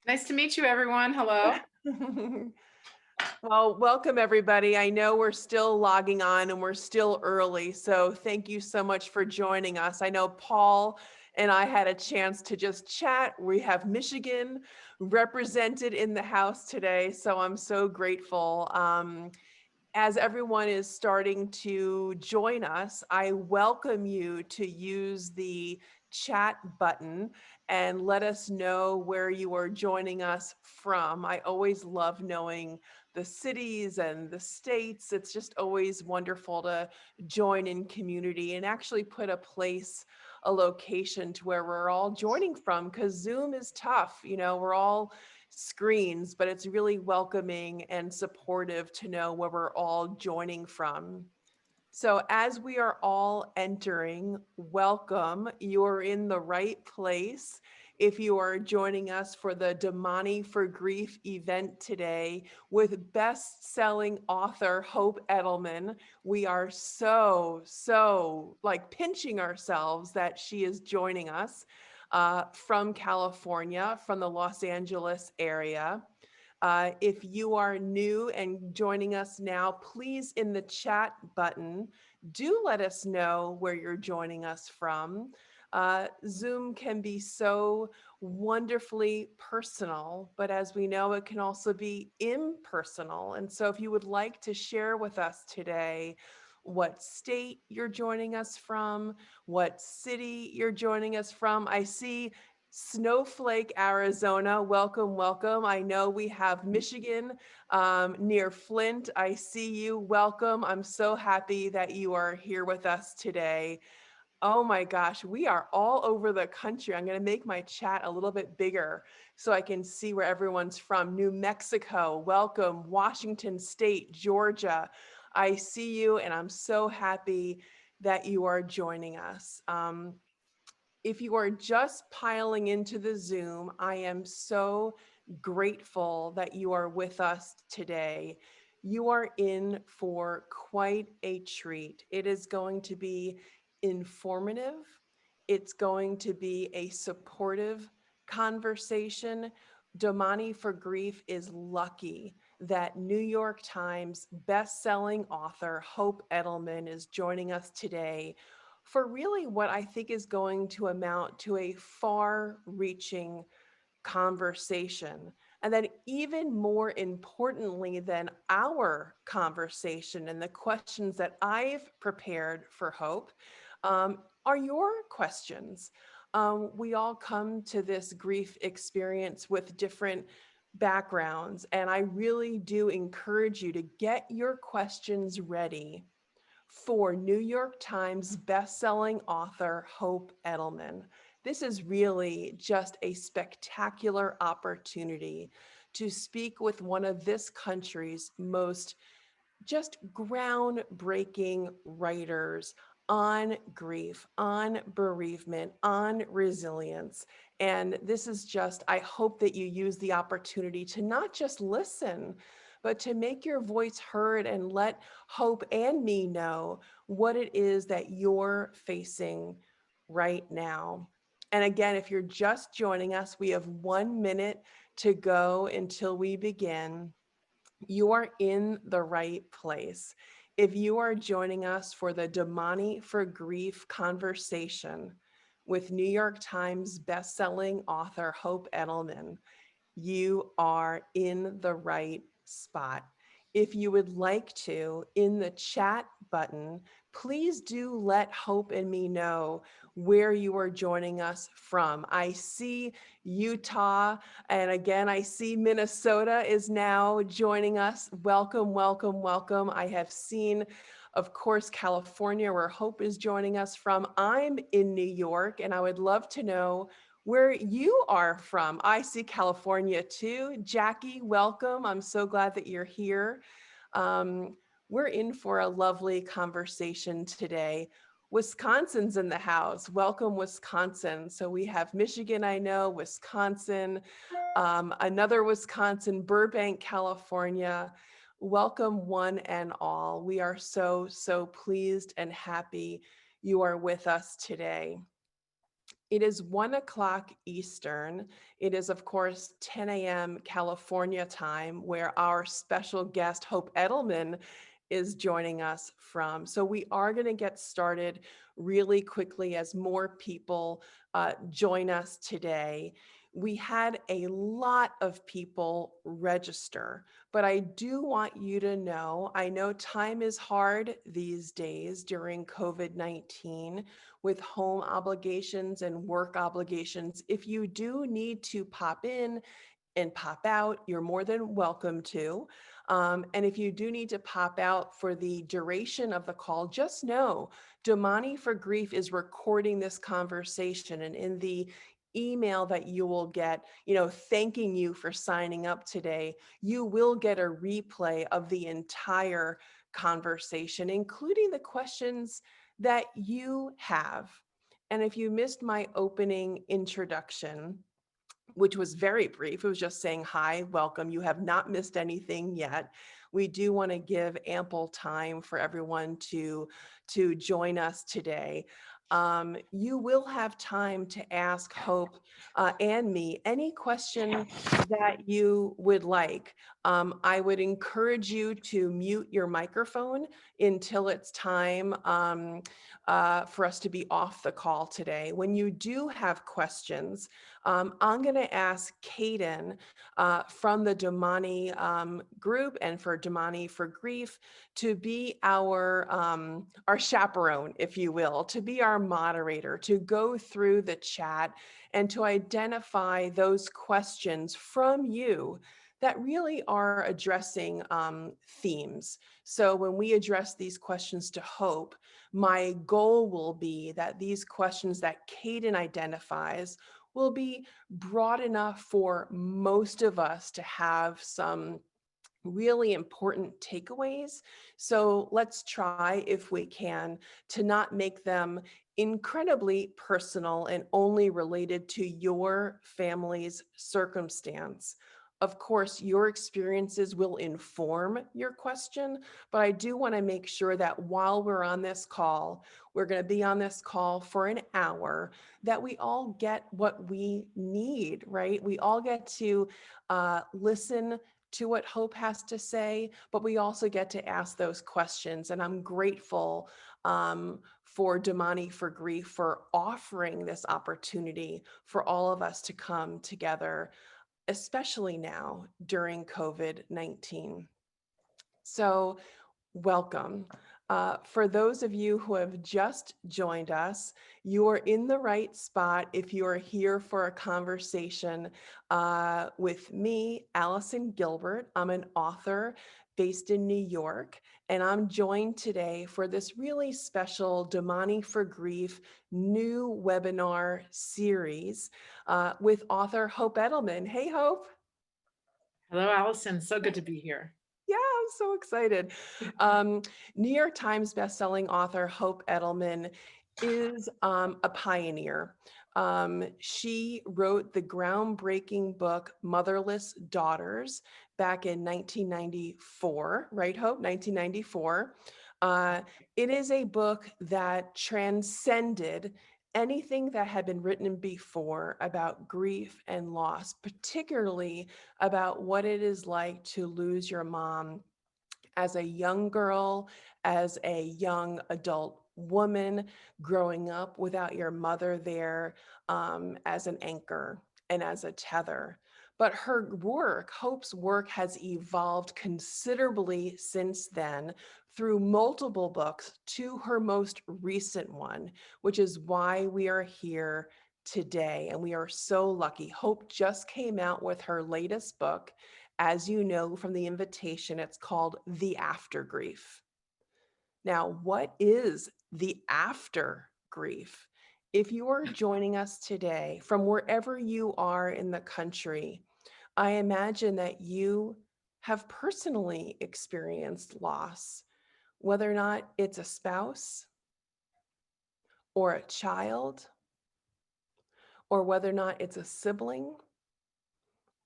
Nice to meet you, everyone. Hello. Well, welcome everybody. I know we're still logging on and we're still early, so thank you so much for joining us. I know Paul and I had a chance to just chat. We have Michigan represented in the house today, so I'm so grateful. As everyone is starting to join us, I welcome you to use the chat button and let us know where you are joining us from. I always love knowing the cities and the states. It's just always wonderful to join in community and actually put a location to where we're all joining from, because Zoom is tough. We're all screens, but it's really welcoming and supportive to know where we're all joining from. So, as we are all entering, welcome. You're in the right place. If you are joining us for the Domani for Grief event today with best-selling author Hope Edelman, we are so like pinching ourselves that she is joining us from California, from the Los Angeles area. If you are new and joining us now, please in the chat button, do let us know where you're joining us from. Zoom can be so wonderfully personal, but as we know, it can also be impersonal. And so if you would like to share with us today what state you're joining us from, what city you're joining us from. I see Snowflake, Arizona. Welcome, welcome. I know we have Michigan near Flint. I see you. Welcome. I'm so happy that you are here with us today. Oh my gosh, we are all over the country. I'm going to make my chat a little bit bigger so I can see where everyone's from. New Mexico, welcome. Washington State, Georgia. I see you, and I'm so happy that you are joining us. If you are just piling into the Zoom, I am so grateful that you are with us today. You are in for quite a treat. It is going to be informative. It's going to be a supportive conversation. Domani for Grief is lucky that New York Times bestselling author Hope Edelman is joining us today for really what I think is going to amount to a far-reaching conversation. And then even more importantly than our conversation and the questions that I've prepared for Hope are your questions. We all come to this grief experience with different backgrounds, and I really do encourage you to get your questions ready for New York Times bestselling author Hope Edelman. This is really just a spectacular opportunity to speak with one of this country's most just groundbreaking writers on grief, on bereavement, on resilience. And this is just, I hope that you use the opportunity to not just listen, but to make your voice heard and let Hope and me know what it is that you're facing right now. And again, if you're just joining us, we have 1 minute to go until we begin. You are in the right place. If you are joining us for the Domani for Grief conversation with New York Times bestselling author Hope Edelman, you are in the right spot. If you would like to, in the chat button, please do let Hope and me know where you are joining us from. I see Utah, and again, I see Minnesota is now joining us. Welcome, welcome, welcome. I have seen, of course, California, where Hope is joining us from. I'm in New York, and I would love to know where you are from. I see California too. Jackie, welcome. I'm so glad that you're here. We're in for a lovely conversation today. Wisconsin's in the house. Welcome, Wisconsin. So we have Michigan, I know, Wisconsin, another Wisconsin, Burbank, California. Welcome, one and all. We are so pleased and happy you are with us today. It is 1 o'clock Eastern. It is, of course, 10 a.m. California time, where our special guest, Hope Edelman, is joining us from. So we are going to get started really quickly as more people join us today. We had a lot of people register, but I do want you to know, I know time is hard these days during COVID-19 with home obligations and work obligations. If you do need to pop in and pop out, you're more than welcome to. And if you do need to pop out for the duration of the call, just know Domani for Grief is recording this conversation. And in the email that you will get, thanking you for signing up today, you will get a replay of the entire conversation, including the questions that you have. And if you missed my opening introduction, which was very brief. It was just saying, hi, welcome. You have not missed anything yet. We do want to give ample time for everyone to join us today. You will have time to ask Hope and me any question that you would like. I would encourage you to mute your microphone until it's time for us to be off the call today. When you do have questions, I'm going to ask Kaden from the Domani group and for Domani for Grief to be our chaperone, if you will, to be our moderator, to go through the chat and to identify those questions from you that really are addressing themes. So when we address these questions to Hope, my goal will be that these questions that Kaden identifies will be broad enough for most of us to have some really important takeaways. So let's try, if we can, to not make them incredibly personal and only related to your family's circumstance. Of course, your experiences will inform your question, but I do want to make sure that while we're on this call, we're going to be on this call for an hour, that we all get what we need, right? We all get to listen to what Hope has to say, but we also get to ask those questions. And I'm grateful for Domani for Grief for offering this opportunity for all of us to come together, especially now during COVID-19. So welcome. For those of you who have just joined us, you are in the right spot if you are here for a conversation with me, Allison Gilbert. I'm an author based in New York, and I'm joined today for this really special Domani for Grief new webinar series with author Hope Edelman. Hey, Hope. Hello, Allison. So good to be here. Yeah, I'm so excited. New York Times bestselling author Hope Edelman is a pioneer. She wrote the groundbreaking book Motherless Daughters back in 1994, right, Hope? 1994. Uh, it is a book that transcended anything that had been written before about grief and loss, particularly about what it is like to lose your mom as a young girl, as a young adult woman, growing up without your mother there as an anchor and as a tether. But her work, Hope's work, has evolved considerably since then through multiple books to her most recent one, which is why we are here today. And we are so lucky. Hope just came out with her latest book. As you know from the invitation, it's called The Aftergrief. Now, what is the aftergrief? If you are joining us today from wherever you are in the country, I imagine that you have personally experienced loss, whether or not it's a spouse or a child, or whether or not it's a sibling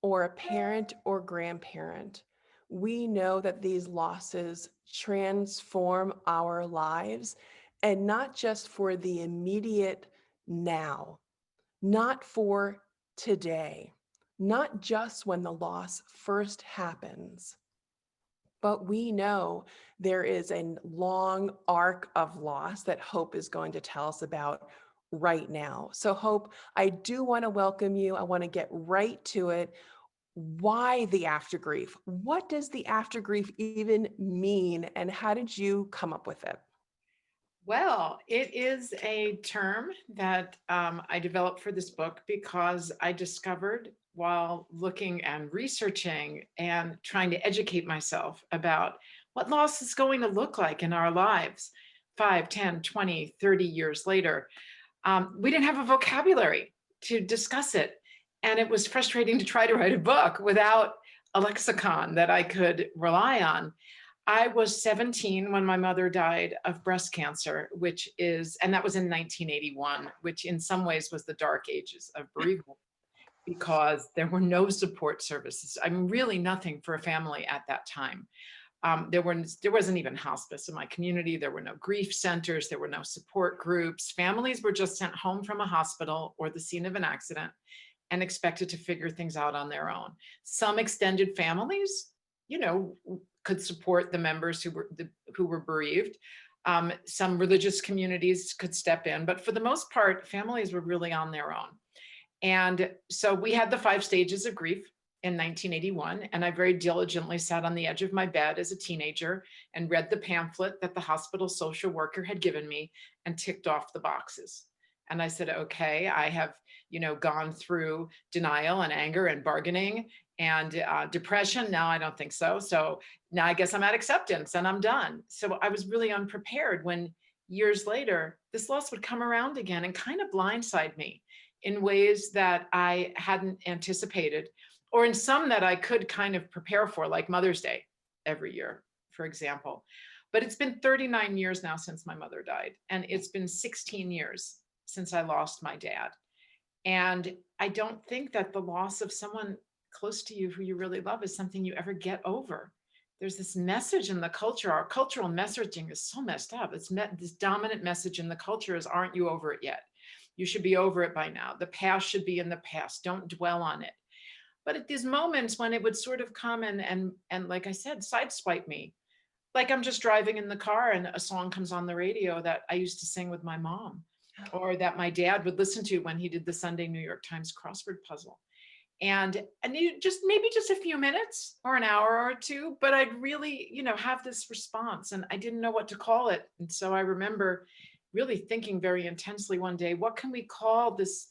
or a parent or grandparent. We know that these losses transform our lives, and not just for the immediate now, not for today, not just when the loss first happens, but we know there is a long arc of loss that Hope is going to tell us about right now. So, Hope, I do want to welcome you. I want to get right to it. Why the aftergrief? What does the aftergrief even mean, and how did you come up with it? Well, it is a term that I developed for this book because I discovered while looking and researching and trying to educate myself about what loss is going to look like in our lives 5, 10, 20, 30 years later. We didn't have a vocabulary to discuss it. And it was frustrating to try to write a book without a lexicon that I could rely on. I was 17 when my mother died of breast cancer, and that was in 1981, which in some ways was the dark ages of bereavement because there were no support services. I mean, really nothing for a family at that time. There wasn't even hospice in my community. There were no grief centers. There were no support groups. Families were just sent home from a hospital or the scene of an accident and expected to figure things out on their own. Some extended families, could support the members who were bereaved. Some religious communities could step in, but for the most part, families were really on their own. And so we had the 5 stages of grief in 1981, and I very diligently sat on the edge of my bed as a teenager and read the pamphlet that the hospital social worker had given me and ticked off the boxes. And I said, okay, I have, gone through denial and anger and bargaining and depression. No, I don't think so. So now I guess I'm at acceptance and I'm done. So I was really unprepared when years later, this loss would come around again and kind of blindside me in ways that I hadn't anticipated, or in some that I could kind of prepare for, like Mother's Day every year, for example. But it's been 39 years now since my mother died, and it's been 16 years since I lost my dad. And I don't think that the loss of someone close to you who you really love is something you ever get over. There's this message in the culture. Our cultural messaging is so messed up. This dominant message in the culture is, aren't you over it yet? You should be over it by now. The past should be in the past. Don't dwell on it. But at these moments when it would sort of come and like I said, sideswipe me, like I'm just driving in the car and a song comes on the radio that I used to sing with my mom, or that my dad would listen to when he did the Sunday New York Times crossword puzzle. And you just maybe just a few minutes or an hour or two, but I'd really, have this response and I didn't know what to call it. And so I remember really thinking very intensely one day, what can we call this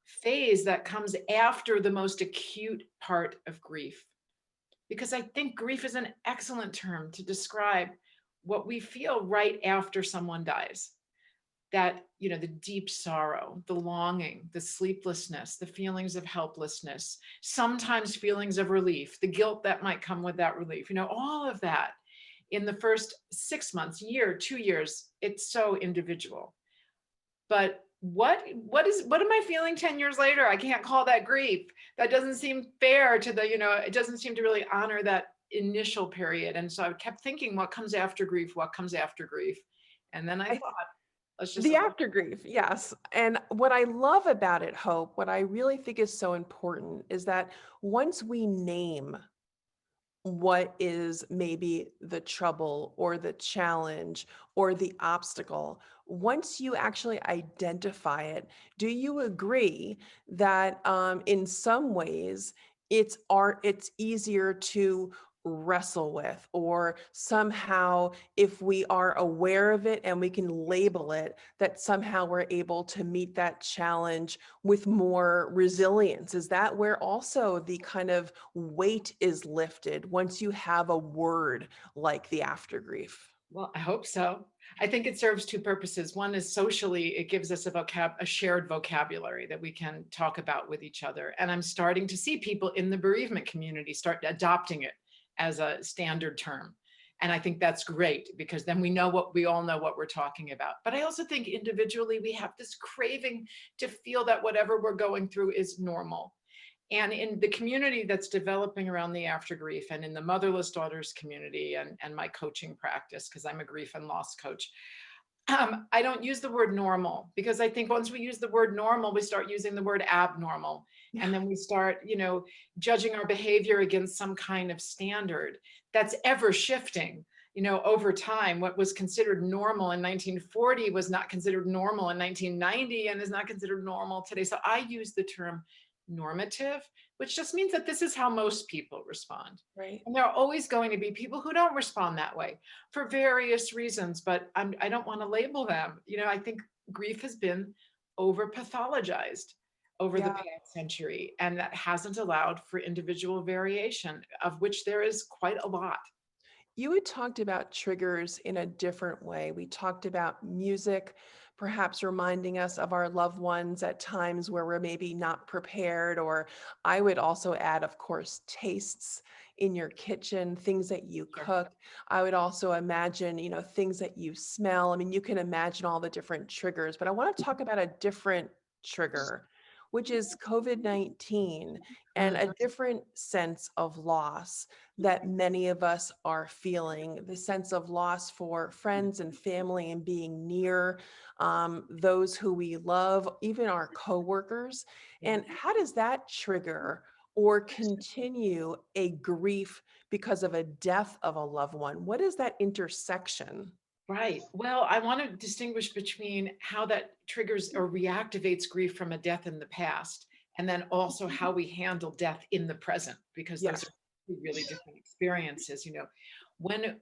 phase that comes after the most acute part of grief? Because I think grief is an excellent term to describe what we feel right after someone dies. That, the deep sorrow, the longing, the sleeplessness, the feelings of helplessness, sometimes feelings of relief, the guilt that might come with that relief, all of that in the first 6 months, year, 2 years, it's so individual. But what am I feeling 10 years later? I can't call that grief. That doesn't seem fair to it doesn't seem to really honor that initial period. And so I kept thinking, what comes after grief? What comes after grief? And then I thought, let's just The aftergrief, yes. And what I love about it, Hope, what I really think is so important is that once we name what is maybe the trouble or the challenge or the obstacle, once you actually identify it, do you agree that in some ways it's easier to wrestle with, or somehow if we are aware of it and we can label it, that somehow we're able to meet that challenge with more resilience? Is that where also the kind of weight is lifted once you have a word like the aftergrief? Well, I hope so. I think it serves 2 purposes. One is socially, it gives us a shared vocabulary that we can talk about with each other. And I'm starting to see people in the bereavement community start adopting it as a standard term. And I think that's great because then we all know what we're talking about. But I also think individually, we have this craving to feel that whatever we're going through is normal. And in the community that's developing around the aftergrief, and in the Motherless Daughters community and my coaching practice, because I'm a grief and loss coach, I don't use the word normal, because I think once we use the word normal, we start using the word abnormal. And then we start, judging our behavior against some kind of standard that's ever shifting, over time. What was considered normal in 1940 was not considered normal in 1990 and is not considered normal today. So I use the term normative, which just means that this is how most people respond. Right. And there are always going to be people who don't respond that way for various reasons, but I don't want to label them. I think grief has been over pathologized over the Yeah. past century, and that hasn't allowed for individual variation, of which there is quite a lot. You had talked about triggers in a different way. We talked about music, perhaps reminding us of our loved ones at times where we're maybe not prepared. Or I would also add, of course, tastes in your kitchen, things that you Sure. cook. I would also imagine, things that you smell. I mean, you can imagine all the different triggers, but I want to talk about a different trigger, which is COVID-19 and a Mhm. different sense of loss that many of us are feeling, the sense of loss for friends and family and being near those who we love, even our coworkers. Yeah. And how does that trigger or continue a grief because of a death of a loved one? What is that intersection? Right. Well, I want to distinguish between how that triggers or reactivates grief from a death in the past, and then also how we handle death in the present, because those Yes. are two really different experiences. When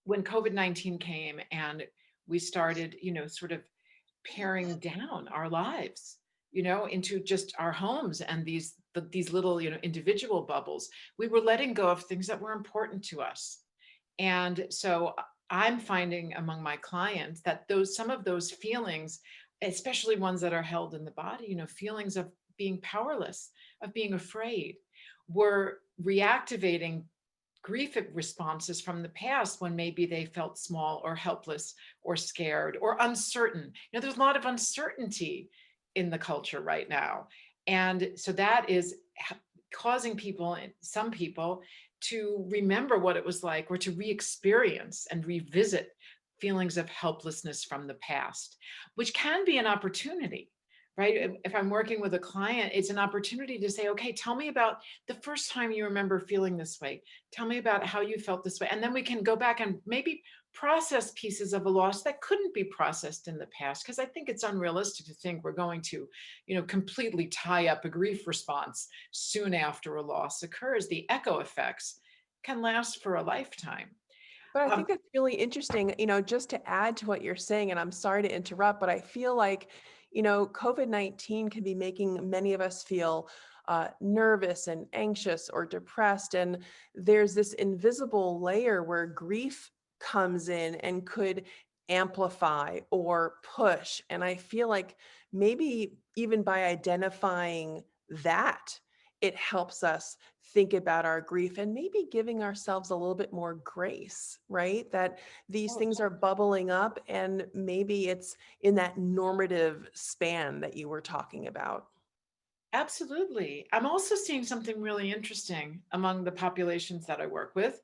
when COVID-19 came and we started, sort of paring down our lives, into just our homes and these little, individual bubbles, we were letting go of things that were important to us. And so I'm finding among my clients that some of those feelings, especially ones that are held in the body, feelings of being powerless, of being afraid, were reactivating grief responses from the past when maybe they felt small or helpless or scared or uncertain. There's a lot of uncertainty in the culture right now. And so that is causing some people, to remember what it was like, or to re-experience and revisit feelings of helplessness from the past, which can be an opportunity, right? If I'm working with a client, it's an opportunity to say, okay, tell me about the first time you remember feeling this way. Tell me about how you felt this way. And then we can go back and maybe process pieces of a loss that couldn't be processed in the past. Because I think it's unrealistic to think we're going to, completely tie up a grief response soon after a loss occurs. The echo effects can last for a lifetime. But I Um, think that's really interesting, just to add to what you're saying, and I'm sorry to interrupt, but I feel like, COVID-19 can be making many of us feel nervous and anxious or depressed. And there's this invisible layer where grief comes in and could amplify or push. And I feel like maybe even by identifying that, it helps us think about our grief and maybe giving ourselves a little bit more grace, right? That these oh, things are bubbling up and maybe it's in that normative span that you were talking about. absolutely. I'm also seeing something really interesting among the populations that I work with,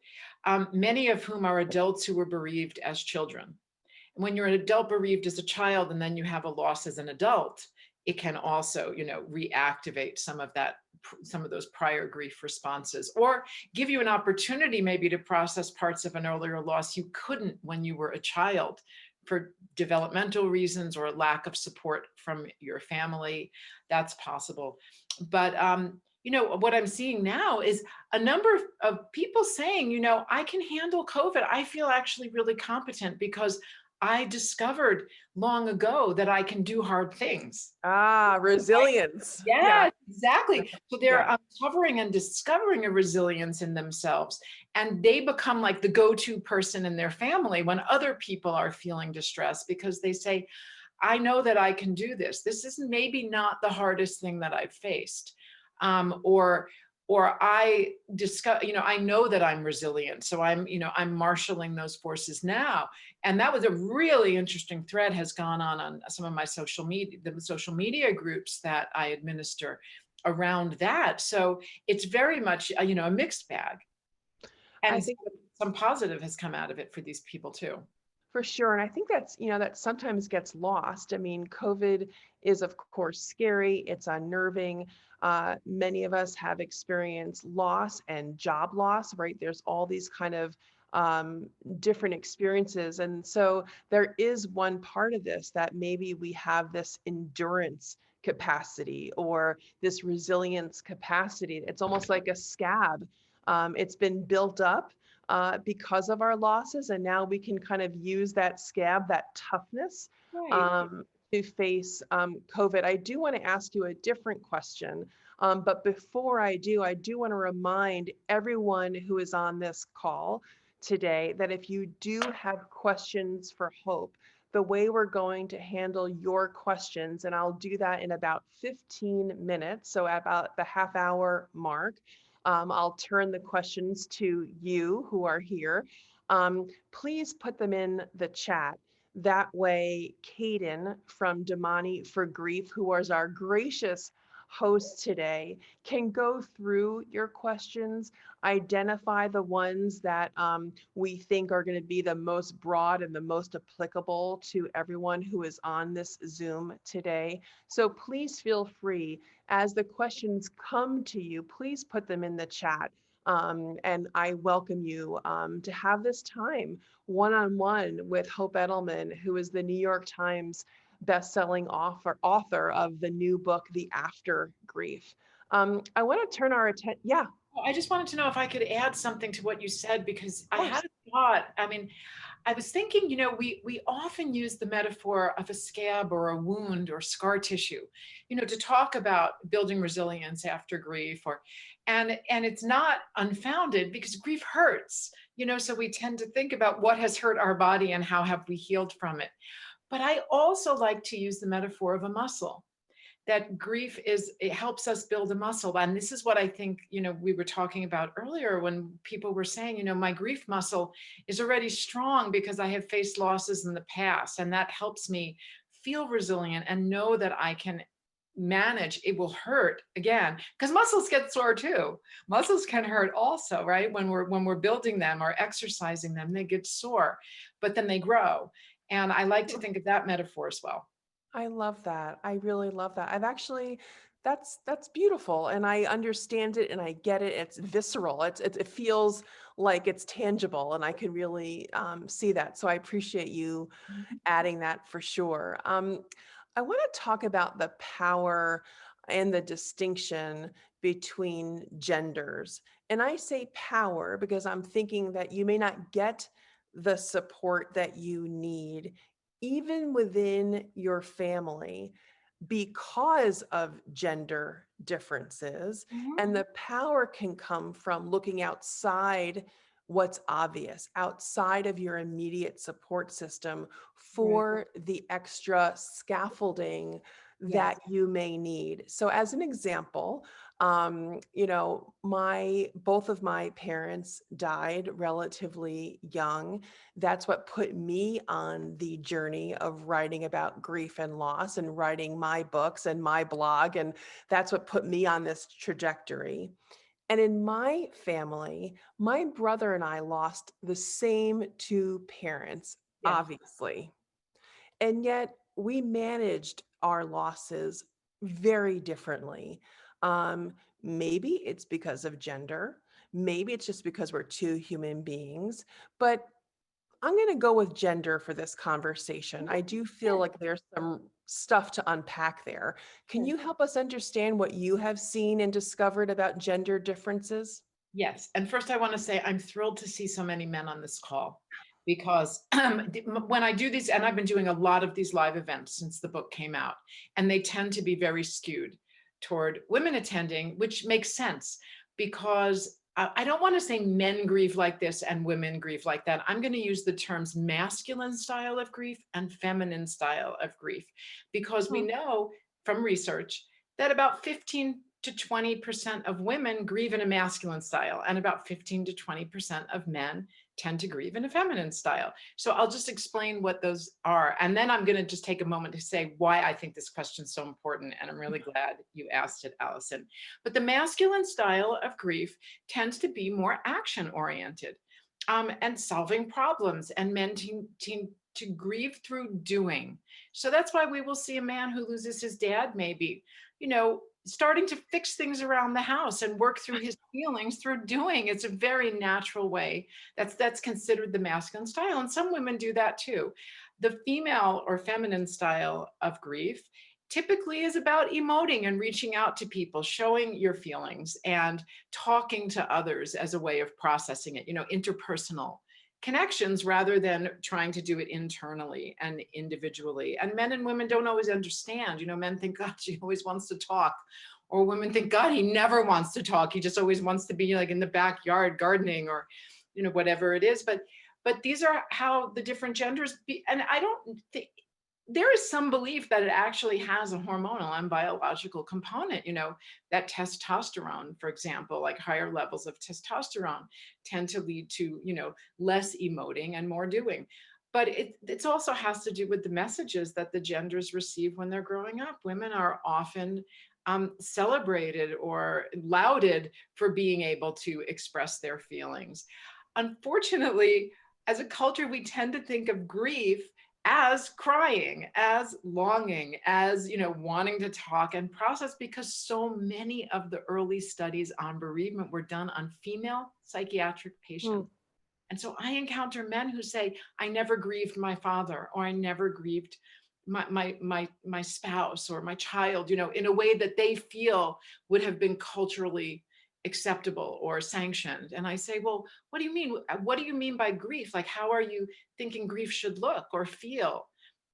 many of whom are adults who were bereaved as children. When you're an adult bereaved as a child and then you have a loss as an adult, it can also, reactivate some of those prior grief responses, or give you an opportunity maybe to process parts of an earlier loss you couldn't when you were a child, for developmental reasons or lack of support from your family. That's possible. But what I'm seeing now is a number of people saying, I can handle COVID. I feel actually really competent because I discovered long ago that I can do hard things. Ah, resilience. Yeah. Yes, exactly. So they're Yeah. uncovering and discovering a resilience in themselves, and they become like the go-to person in their family when other people are feeling distressed, because they say, I know that I can do this. This is maybe not the hardest thing that I've faced. Or I discuss, I know that I'm resilient. So I'm marshaling those forces now. And that was a really interesting thread has gone on some of my social media, the social media groups that I administer around that. So it's very much, a mixed bag. I And think some positive has come out of it for these people too. For sure. And I think that's, that sometimes gets lost. I mean, COVID is, of course, scary. It's unnerving. Many of us have experienced loss and job loss, right? There's all these kind of um, different experiences. And so there is one part of this that maybe we have this endurance capacity or this resilience capacity. It's almost like a scab. It's been built up because of our losses. And now we can kind of use that scab, that toughness Right. to face COVID. I do want to ask you a different question. But before I do want to remind everyone who is on this call today that if you do have questions for Hope, the way we're going to handle your questions, and I'll do that in about 15 minutes, so about the half hour mark. I'll turn the questions to you who are here. Please put them in the chat. That way, Caden from Domani for Grief, who was our gracious host today, can go through your questions, identify the ones that we think are going to be the most broad and the most applicable to everyone who is on this Zoom today. So please feel free, as the questions come to you, please put them in the chat. And I welcome you to have this time one-on-one with Hope Edelman, who is the New York Times best-selling author of the new book, The Aftergrief. I want to turn our attention. Yeah, Well, I just wanted to know if I could add something to what you said, because of I course. had a thought. I mean, I was thinking, we often use the metaphor of a scab or a wound or scar tissue, to talk about building resilience after grief, and it's not unfounded, because grief hurts, so we tend to think about what has hurt our body and how have we healed from it. But I also like to use the metaphor of a muscle, that grief it helps us build a muscle. And this is what I think, we were talking about earlier when people were saying, my grief muscle is already strong because I have faced losses in the past. And that helps me feel resilient and know that I can manage. It will hurt again, because muscles get sore too. Muscles can hurt also, right? When we're building them or exercising them, they get sore, but then they grow. And I like to think of that metaphor as well. I love that. I really love that. I've actually, that's beautiful, and I understand it, and I get it. It's visceral. It feels like it's tangible, and I can really see that. So I appreciate you adding that for sure. I want to talk about the power and the distinction between genders. And I say power because I'm thinking that you may not get the support that you need, even within your family, because of gender differences. Mhm. And the power can come from looking outside what's obvious, outside of your immediate support system Right. for the extra scaffolding Yes. that you may need. So as an example, both of my parents died relatively young. That's what put me on the journey of writing about grief and loss and writing my books and my blog. And that's what put me on this trajectory. And in my family, my brother and I lost the same two parents, Yes. obviously. And yet we managed our losses very differently. Um, Maybe it's because of gender. Maybe it's just because we're two human beings. But I'm going to go with gender for this conversation. I do feel Yeah. like there's some stuff to unpack there. Can Sure. you help us understand what you have seen and discovered about gender differences? Yes. And first, I want to say I'm thrilled to see so many men on this call, because when I do these, and I've been doing a lot of these live events since the book came out, and they tend to be very skewed toward women attending, which makes sense, because I don't want to say men grieve like this and women grieve like that. I'm going to use the terms masculine style of grief and feminine style of grief, because we Mhm. know from research that about 15 to 20% of women grieve in a masculine style, and about 15 to 20% of men tend to grieve in a feminine style. So I'll just explain what those are. And then I'm going to just take a moment to say why I think this question is so important. And I'm really glad you asked it, Allison. But the masculine style of grief tends to be more action oriented. and solving problems, and men to grieve through doing. So that's why we will see a man who loses his dad, maybe, starting to fix things around the house and work through his feelings through doing. It's a very natural way. That's considered the masculine style. And some women do that too. The female or feminine style of grief typically is about emoting and reaching out to people, showing your feelings and talking to others as a way of processing it, interpersonal connections rather than trying to do it internally and individually. And men and women don't always understand. Men think, God, she always wants to talk. Or women think, God, he never wants to talk. He just always wants to be like in the backyard gardening or, whatever it is. But these are how the different genders be. And I don't think there is some belief that it actually has a hormonal and biological component, that testosterone, for example, like higher levels of testosterone tend to lead to, less emoting and more doing. But it also has to do with the messages that the genders receive when they're growing up. Women are often celebrated or lauded for being able to express their feelings. Unfortunately, as a culture, we tend to think of grief as crying, as longing, as wanting to talk and process, because so many of the early studies on bereavement were done on female psychiatric patients. And so I encounter men who say, I never grieved my father, or I never grieved my spouse or my child, in a way that they feel would have been culturally acceptable or sanctioned. And I say, well, what do you mean? What do you mean by grief? Like, how are you thinking grief should look or feel?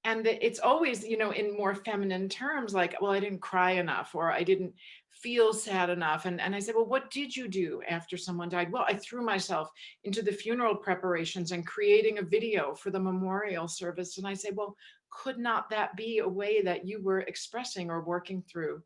And it's always, in more feminine terms, like, well, I didn't cry enough, or I didn't feel sad enough. And I said, well, what did you do after someone died? Well, I threw myself into the funeral preparations and creating a video for the memorial service. And I say, well, could not that be a way that you were expressing or working through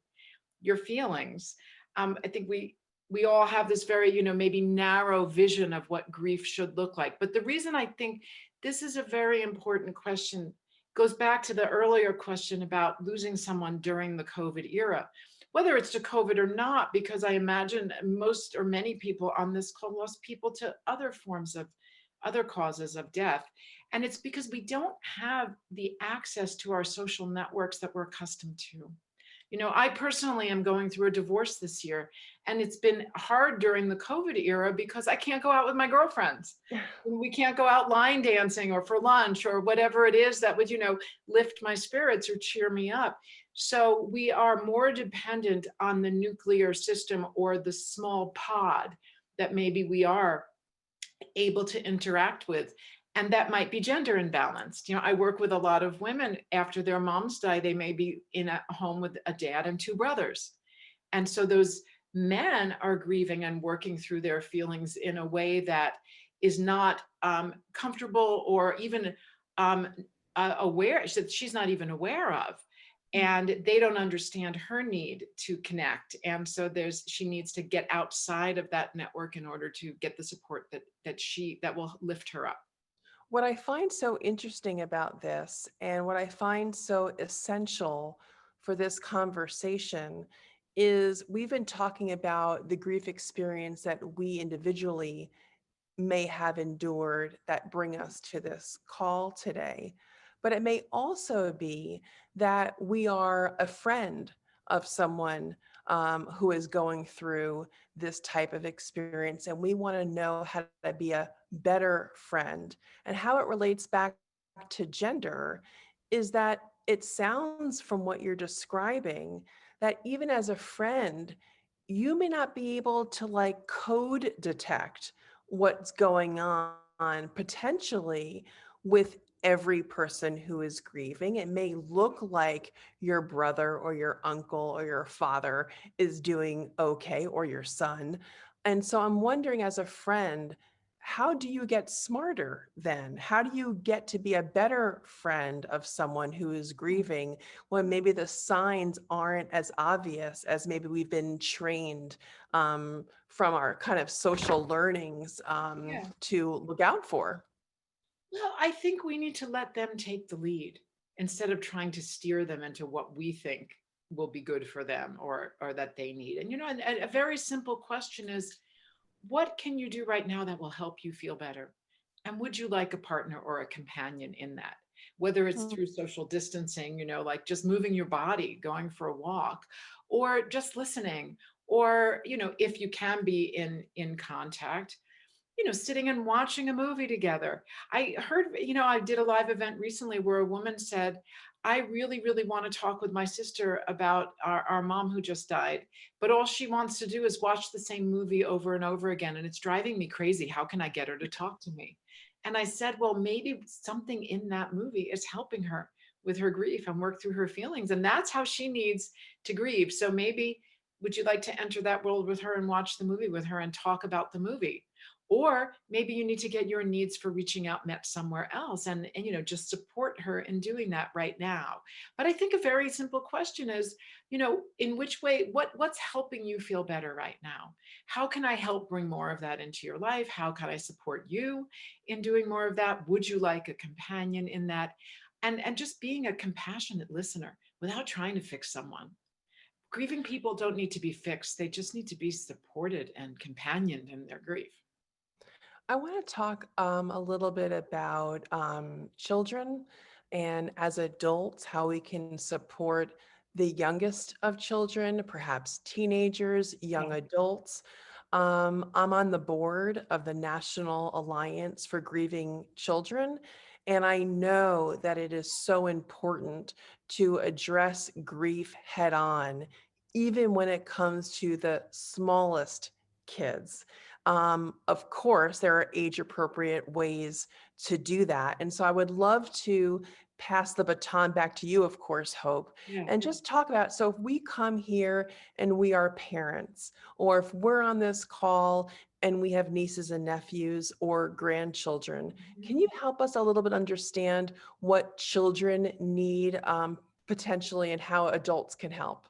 your feelings? I think we all have this very, maybe narrow vision of what grief should look like. But the reason I think this is a very important question goes back to the earlier question about losing someone during the COVID era, whether it's to COVID or not, because I imagine most or many people on this call lost people to other forms of other causes of death. And it's because we don't have the access to our social networks that we're accustomed to. I personally am going through a divorce this year, and it's been hard during the COVID era because I can't go out with my girlfriends. We can't go out line dancing or for lunch or whatever it is that would, lift my spirits or cheer me up. So we are more dependent on the nuclear system or the small pod that maybe we are able to interact with. And that might be gender imbalanced. I work with a lot of women after their moms die, they may be in a home with a dad and two brothers. And so those men are grieving and working through their feelings in a way that is not comfortable or even aware, that she's not even aware of. And they don't understand her need to connect. And so she needs to get outside of that network in order to get the support that will lift her up. What I find so interesting about this, and what I find so essential for this conversation, is we've been talking about the grief experience that we individually may have endured that bring us to this call today. But it may also be that we are a friend of someone who is going through this type of experience, and we want to know how to be a better friend. And how it relates back to gender is that it sounds from what you're describing that even as a friend, you may not be able to like code detect what's going on potentially with every person who is grieving. It may look like your brother or your uncle or your father is doing okay, or your son. And so I'm wondering, as a friend, how do you get smarter then? How do you get to be a better friend of someone who is grieving when maybe the signs aren't as obvious as maybe we've been trained from our kind of social learnings to look out for? Well, I think we need to let them take the lead instead of trying to steer them into what we think will be good for them or that they need. And a very simple question is, what can you do right now that will help you feel better? And would you like a partner or a companion in that? Whether it's Mm. through social distancing, like just moving your body, going for a walk, or just listening, or, if you can be in contact, sitting and watching a movie together. I heard, I did a live event recently where a woman said, I really, really want to talk with my sister about our mom who just died, but all she wants to do is watch the same movie over and over again. And it's driving me crazy. How can I get her to talk to me? And I said, well, maybe something in that movie is helping her with her grief and work through her feelings. And that's how she needs to grieve. So maybe would you like to enter that world with her and watch the movie with her and talk about the movie? Or maybe you need to get your needs for reaching out met somewhere else and just support her in doing that right now. But I think a very simple question is, in which way, what's helping you feel better right now? How can I help bring more of that into your life? How can I support you in doing more of that? Would you like a companion in that? And just being a compassionate listener without trying to fix someone. Grieving people don't need to be fixed. They just need to be supported and companioned in their grief. I want to talk a little bit about children and as adults, how we can support the youngest of children, perhaps teenagers, young Yeah. adults. I'm on the board of the National Alliance for Grieving Children, and I know that it is so important to address grief head on, even when it comes to the smallest kids. Of course, there are age appropriate ways to do that. And so I would love to pass the baton back to you, of course, Hope, Yeah. and just talk about, so if we come here and we are parents, or if we're on this call and we have nieces and nephews or grandchildren, Mhm. can you help us a little bit understand what children need potentially and how adults can help?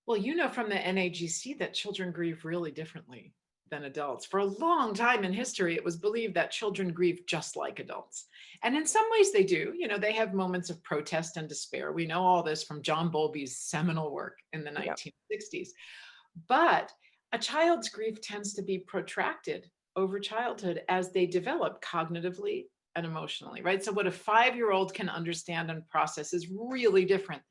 Well, from the NAGC that children grieve really differently than adults. For a long time in history, it was believed that children grieve just like adults. And in some ways they do. They have moments of protest and despair. We know all this from John Bowlby's seminal work in the Yep. 1960s. But a child's grief tends to be protracted over childhood as they develop cognitively and emotionally, right? So, what a 5-year-old can understand and process is really different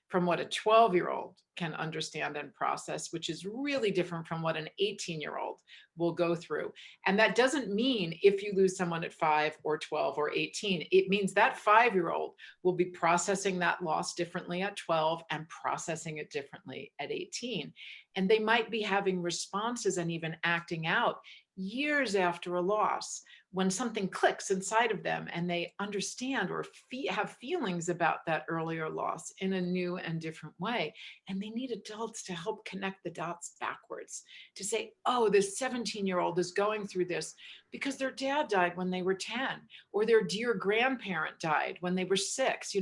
from what a 12-year-old can understand and process, which is really different from what an 18-year-old will go through. And that doesn't mean if you lose someone at 5 or 12 or 18, it means that 5-year-old will be processing that loss differently at 12 and processing it differently at 18. And they might be having responses and even acting out years after a loss when something clicks inside of them and they understand or have feelings about that earlier loss in a new and different way. And they need adults to help connect the dots backwards to say, oh, this 17-year-old is going through this because their dad died when they were 10, or their dear grandparent died when they were 6.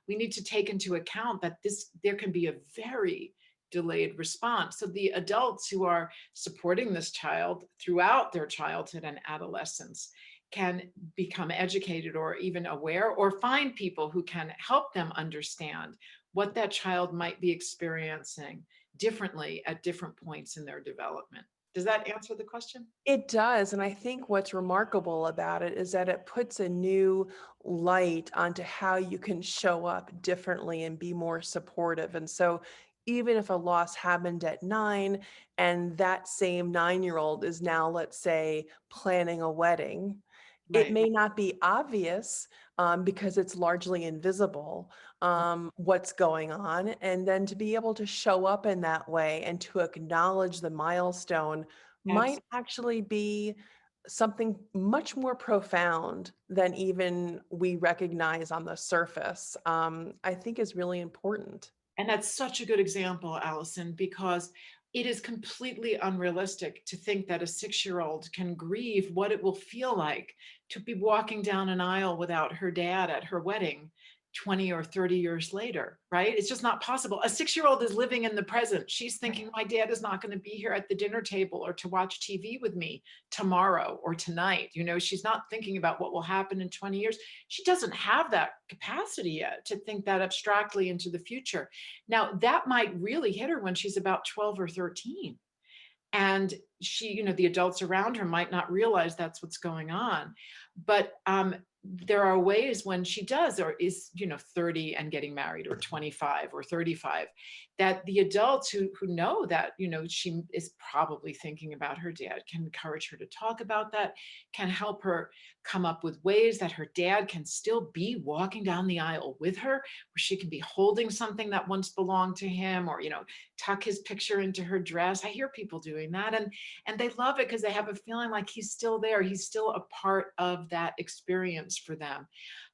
We need to take into account that there can be a very delayed response. So the adults who are supporting this child throughout their childhood and adolescence can become educated or even aware, or find people who can help them understand what that child might be experiencing differently at different points in their development. Does that answer the question? It does. And I think what's remarkable about it is that it puts a new light onto how you can show up differently and be more supportive. And so, even if a loss happened at 9 and that same 9-year-old is now, let's say, planning a wedding, it Right. may not be obvious because it's largely invisible what's going on. And then to be able to show up in that way and to acknowledge the milestone might Absolutely. actually be something much more profound than even we recognize on the surface, I think is really important. And that's such a good example, Allison, because it is completely unrealistic to think that a 6-year-old can grieve what it will feel like to be walking down an aisle without her dad at her wedding 20 or 30 years later, right? It's just not possible. A 6-year-old is living in the present. She's thinking, my dad is not going to be here at the dinner table or to watch TV with me tomorrow or tonight. She's not thinking about what will happen in 20 years. She doesn't have that capacity yet to think that abstractly into the future. Now, that might really hit her when she's about 12 or 13. And she, the adults around her might not realize that's what's going on. But there are ways when she does or is, 30 and getting married, or 25 or 35, that the adults who know that, she is probably thinking about her dad can encourage her to talk about that, can help her come up with ways that her dad can still be walking down the aisle with her, where she can be holding something that once belonged to him, or, tuck his picture into her dress. I hear people doing that, and they love it because they have a feeling like he's still there. He's still a part of that experience for them.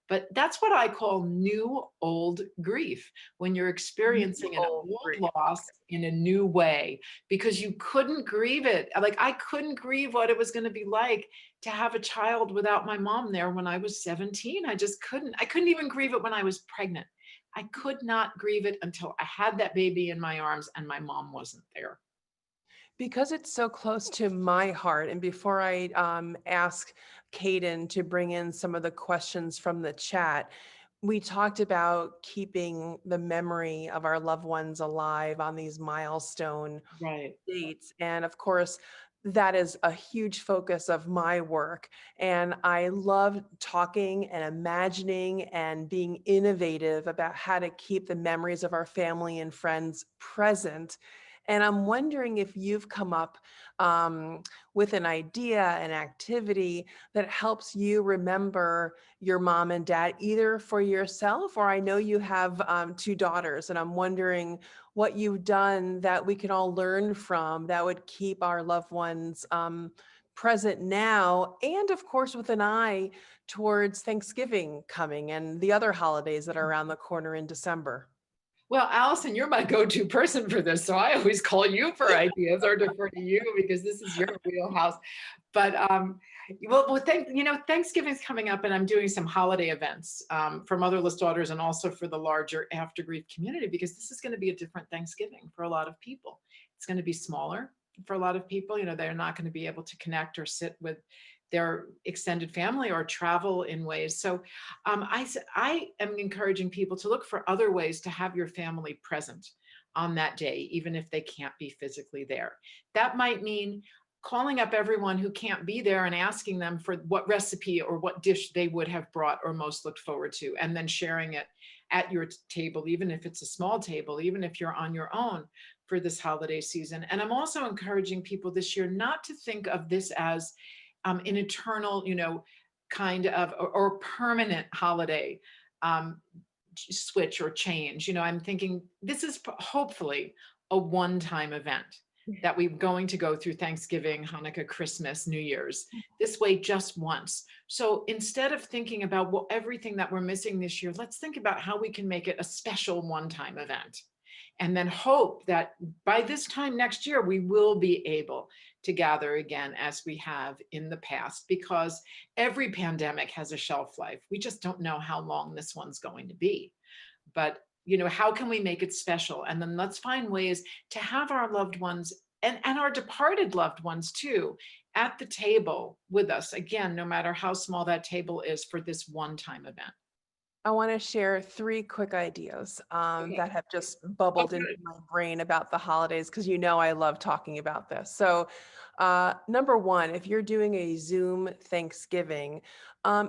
But that's what I call new old grief, when you're experiencing an Oh, old great. loss in a new way, because you couldn't grieve it. Like, I couldn't grieve what it was going to be like to have a child without my mom there when I was 17. I just couldn't. I couldn't even grieve it when I was pregnant. I could not grieve it until I had that baby in my arms and my mom wasn't there. Because it's so close to my heart, and before I ask Caden to bring in some of the questions from the chat, we talked about keeping the memory of our loved ones alive on these milestone Right. dates. And of course, that is a huge focus of my work. And I love talking and imagining and being innovative about how to keep the memories of our family and friends present. And I'm wondering if you've come up with an idea, an activity that helps you remember your mom and dad, either for yourself, or I know you have two daughters, and I'm wondering what you've done that we can all learn from that would keep our loved ones present now, and of course with an eye towards Thanksgiving coming and the other holidays that are around the corner in December. Well, Allison, you're my go-to person for this, so I always call you for ideas or defer to you because this is your wheelhouse. But Thanksgiving's coming up, and I'm doing some holiday events for Motherless Daughters and also for the larger Aftergrief community, because this is going to be a different Thanksgiving for a lot of people. It's going to be smaller for a lot of people. They're not going to be able to connect or sit with their extended family or travel in ways. So I am encouraging people to look for other ways to have your family present on that day, even if they can't be physically there. That might mean calling up everyone who can't be there and asking them for what recipe or what dish they would have brought or most looked forward to, and then sharing it at your table, even if it's a small table, even if you're on your own for this holiday season. And I'm also encouraging people this year not to think of this as an eternal, kind of or permanent holiday switch or change. I'm thinking this is hopefully a one-time event that we're going to go through Thanksgiving, Hanukkah, Christmas, New Year's, this way just once. So instead of thinking about everything that we're missing this year, let's think about how we can make it a special one-time event. And then hope that by this time next year, we will be able to gather again as we have in the past, because every pandemic has a shelf life. We just don't know how long this one's going to be. But how can we make it special? And then let's find ways to have our loved ones and our departed loved ones too at the table with us, again, no matter how small that table is, for this one-time event. I want to share three quick ideas Okay. that have just bubbled into Okay. my brain about the holidays, because I love talking about this. So, number one, if you're doing a Zoom Thanksgiving,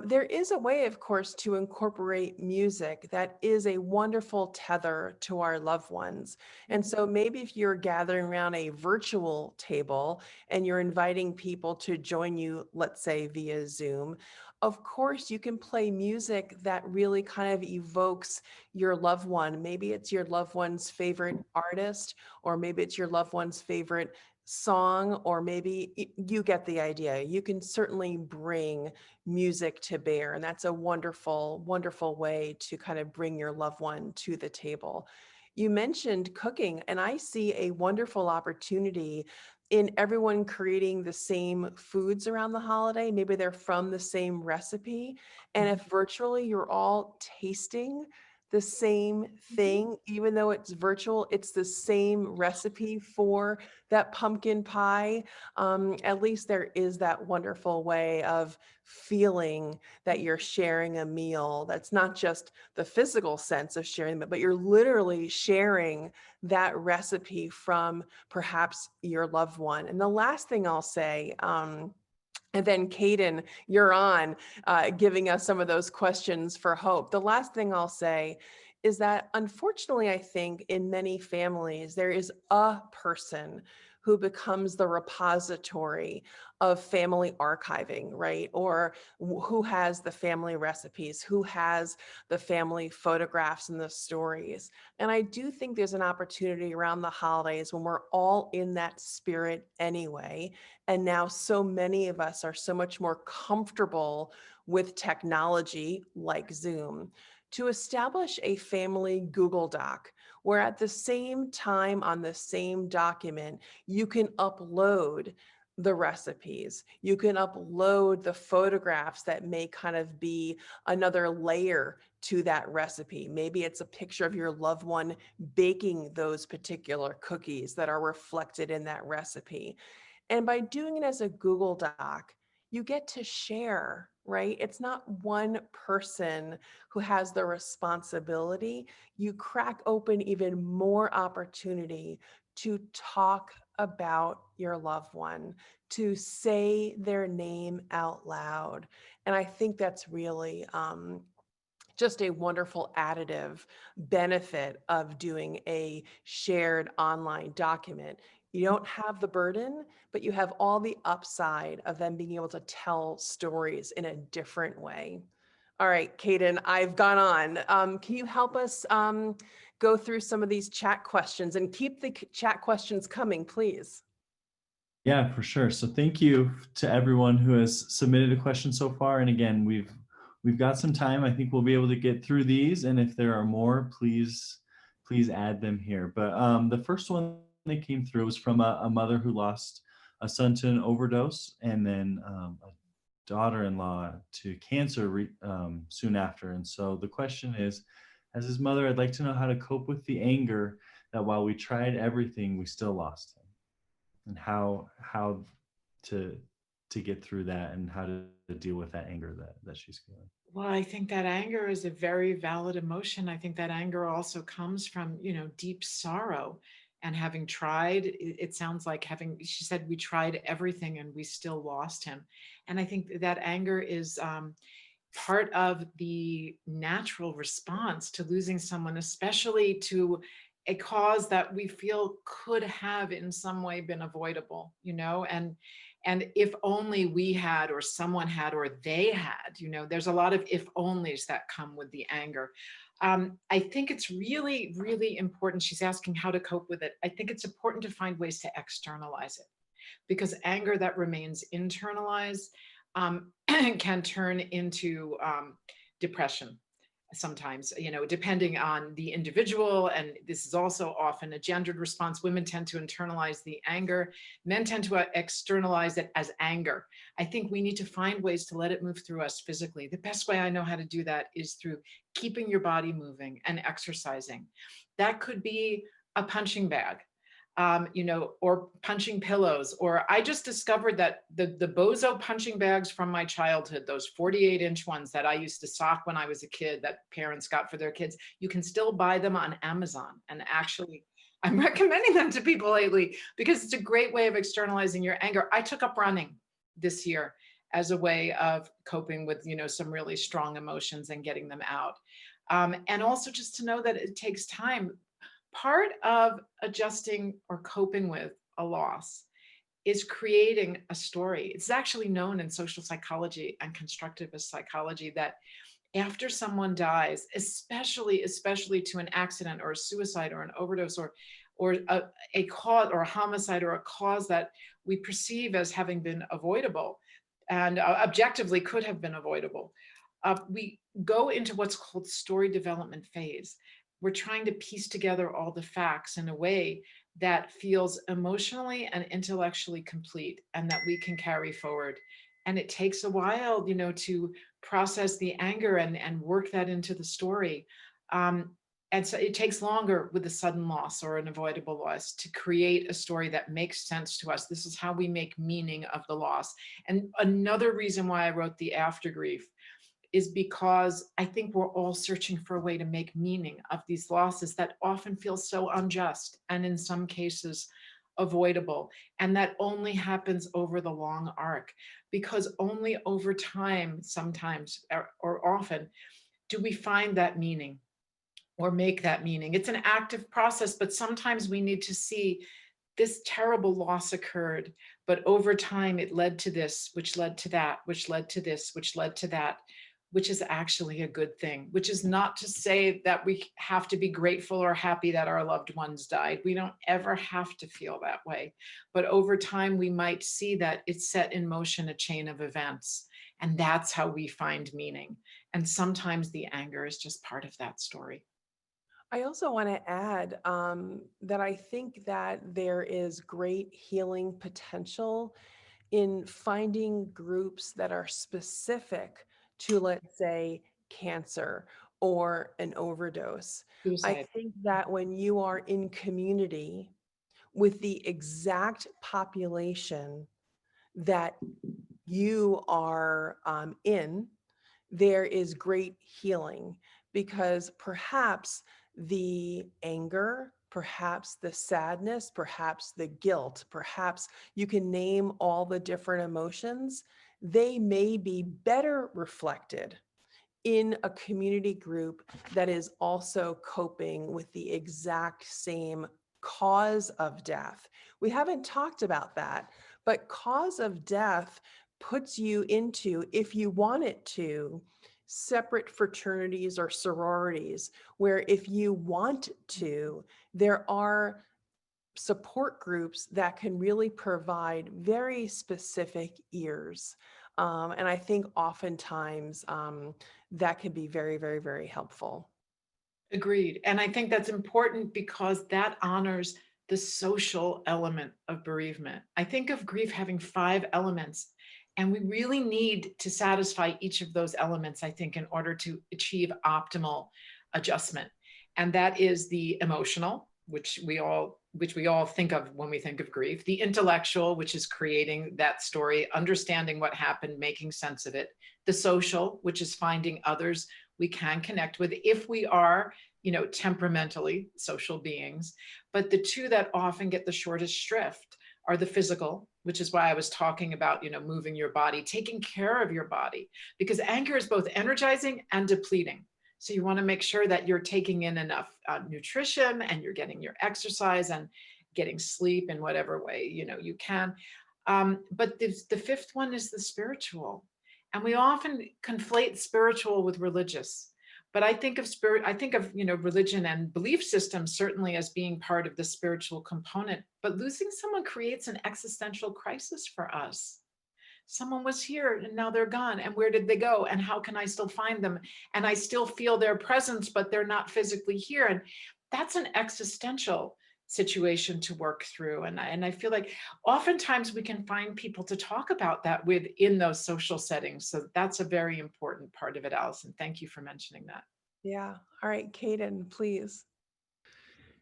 there is a way, of course, to incorporate music that is a wonderful tether to our loved ones. And so maybe if you're gathering around a virtual table and you're inviting people to join you, let's say via Zoom, of course, you can play music that really kind of evokes your loved one. Maybe it's your loved one's favorite artist, or maybe it's your loved one's favorite song, or maybe you get the idea. You can certainly bring music to bear, and that's a wonderful, wonderful way to kind of bring your loved one to the table. You mentioned cooking, and I see a wonderful opportunity in everyone creating the same foods around the holiday. Maybe they're from the same recipe. And if virtually you're all tasting the same thing, even though it's virtual, it's the same recipe for that pumpkin pie. At least there is that wonderful way of feeling that you're sharing a meal. That's not just the physical sense of sharing it, but you're literally sharing that recipe from perhaps your loved one. And the last thing I'll say, and then Caden, you're on giving us some of those questions for Hope. The last thing I'll say is that unfortunately, I think in many families, there is a person who becomes the repository of family archiving, right? Or who has the family recipes, who has the family photographs and the stories. And I do think there's an opportunity around the holidays when we're all in that spirit anyway. And now so many of us are so much more comfortable with technology like Zoom to establish a family Google Doc where at the same time on the same document, you can upload the recipes. You can upload the photographs that may kind of be another layer to that recipe. Maybe it's a picture of your loved one baking those particular cookies that are reflected in that recipe. And by doing it as a Google Doc, you get to share, right? It's not one person who has the responsibility. You crack open even more opportunity to talk about your loved one, to say their name out loud. And I think that's really just a wonderful additive benefit of doing a shared online document. You don't have the burden, but you have all the upside of them being able to tell stories in a different way. All right, Caden, I've gone on. Can you help us go through some of these chat questions and keep the chat questions coming, please? Yeah, for sure. So thank you to everyone who has submitted a question so far. And again, we've got some time. I think we'll be able to get through these. And if there are more, please add them here. But the first one that came through was from a mother who lost a son to an overdose, and then a daughter-in-law to cancer soon after. And so the question is, as his mother, I'd like to know how to cope with the anger that while we tried everything, we still lost him, and how to get through that, and how to deal with that anger that she's feeling. Well, I think that anger is a very valid emotion. I think that anger also comes from, deep sorrow and having tried. It sounds like she said, we tried everything and we still lost him. And I think that anger is part of the natural response to losing someone, especially to a cause that we feel could have in some way been avoidable, and if only we had, or someone had, or they had, there's a lot of if onlys that come with the anger. I think it's really, really important. She's asking how to cope with it. I think it's important to find ways to externalize it, because anger that remains internalized can turn into depression sometimes, depending on the individual. And this is also often a gendered response. Women tend to internalize the anger. Men tend to externalize it as anger. I think we need to find ways to let it move through us physically. The best way I know how to do that is through keeping your body moving and exercising. That could be a punching bag. Or punching pillows. Or I just discovered that the Bozo punching bags from my childhood, those 48-inch ones that I used to sock when I was a kid, that parents got for their kids, you can still buy them on Amazon. And actually, I'm recommending them to people lately because it's a great way of externalizing your anger. I took up running this year as a way of coping with, some really strong emotions and getting them out. And also just to know that it takes time. Part of adjusting or coping with a loss is creating a story. It's actually known in social psychology and constructivist psychology that after someone dies, especially to an accident or a suicide or an overdose or a cause or a homicide or a cause that we perceive as having been avoidable and objectively could have been avoidable, we go into what's called story development phase. We're trying to piece together all the facts in a way that feels emotionally and intellectually complete and that we can carry forward. And it takes a while, to process the anger and work that into the story. And so it takes longer with a sudden loss or an avoidable loss to create a story that makes sense to us. This is how we make meaning of the loss. And another reason why I wrote the Aftergrief is because I think we're all searching for a way to make meaning of these losses that often feel so unjust and in some cases avoidable. And that only happens over the long arc, because only over time, sometimes or often, do we find that meaning or make that meaning. It's an active process, but sometimes we need to see this terrible loss occurred, but over time it led to this, which led to that, which led to this, which led to that, which is actually a good thing, which is not to say that we have to be grateful or happy that our loved ones died. We don't ever have to feel that way. But over time, we might see that it set in motion a chain of events. And that's how we find meaning. And sometimes the anger is just part of that story. I also want to add that I think that there is great healing potential in finding groups that are specific to, let's say, cancer or an overdose. I Suicide. think that when you are in community with the exact population that you are in, there is great healing, because perhaps the anger, perhaps the sadness, perhaps the guilt, perhaps you can name all the different emotions, they may be better reflected in a community group that is also coping with the exact same cause of death. We haven't talked about that, but cause of death puts you into, if you want it to, separate fraternities or sororities, where if you want to, there are support groups that can really provide very specific ears. And I think oftentimes that can be very, very, very helpful. Agreed. And I think that's important because that honors the social element of bereavement. I think of grief having 5 elements, and we really need to satisfy each of those elements, I think, in order to achieve optimal adjustment. And that is the emotional, which we all think of when we think of grief, the intellectual, which is creating that story, understanding what happened, making sense of it, the social, which is finding others we can connect with if we are, temperamentally social beings. But the two that often get the shortest shrift are the physical, which is why I was talking about, moving your body, taking care of your body, because anger is both energizing and depleting. So you want to make sure that you're taking in enough nutrition, and you're getting your exercise and getting sleep in whatever way, you can. But the fifth one is the spiritual. And we often conflate spiritual with religious. But I think of religion and belief systems certainly as being part of the spiritual component. But losing someone creates an existential crisis for us. Someone was here and now they're gone. And where did they go? And how can I still find them? And I still feel their presence, but they're not physically here. And that's an existential situation to work through. And I feel like oftentimes we can find people to talk about that with in those social settings. So that's a very important part of it, Allison. Thank you for mentioning that. Yeah. All right, Caden, please.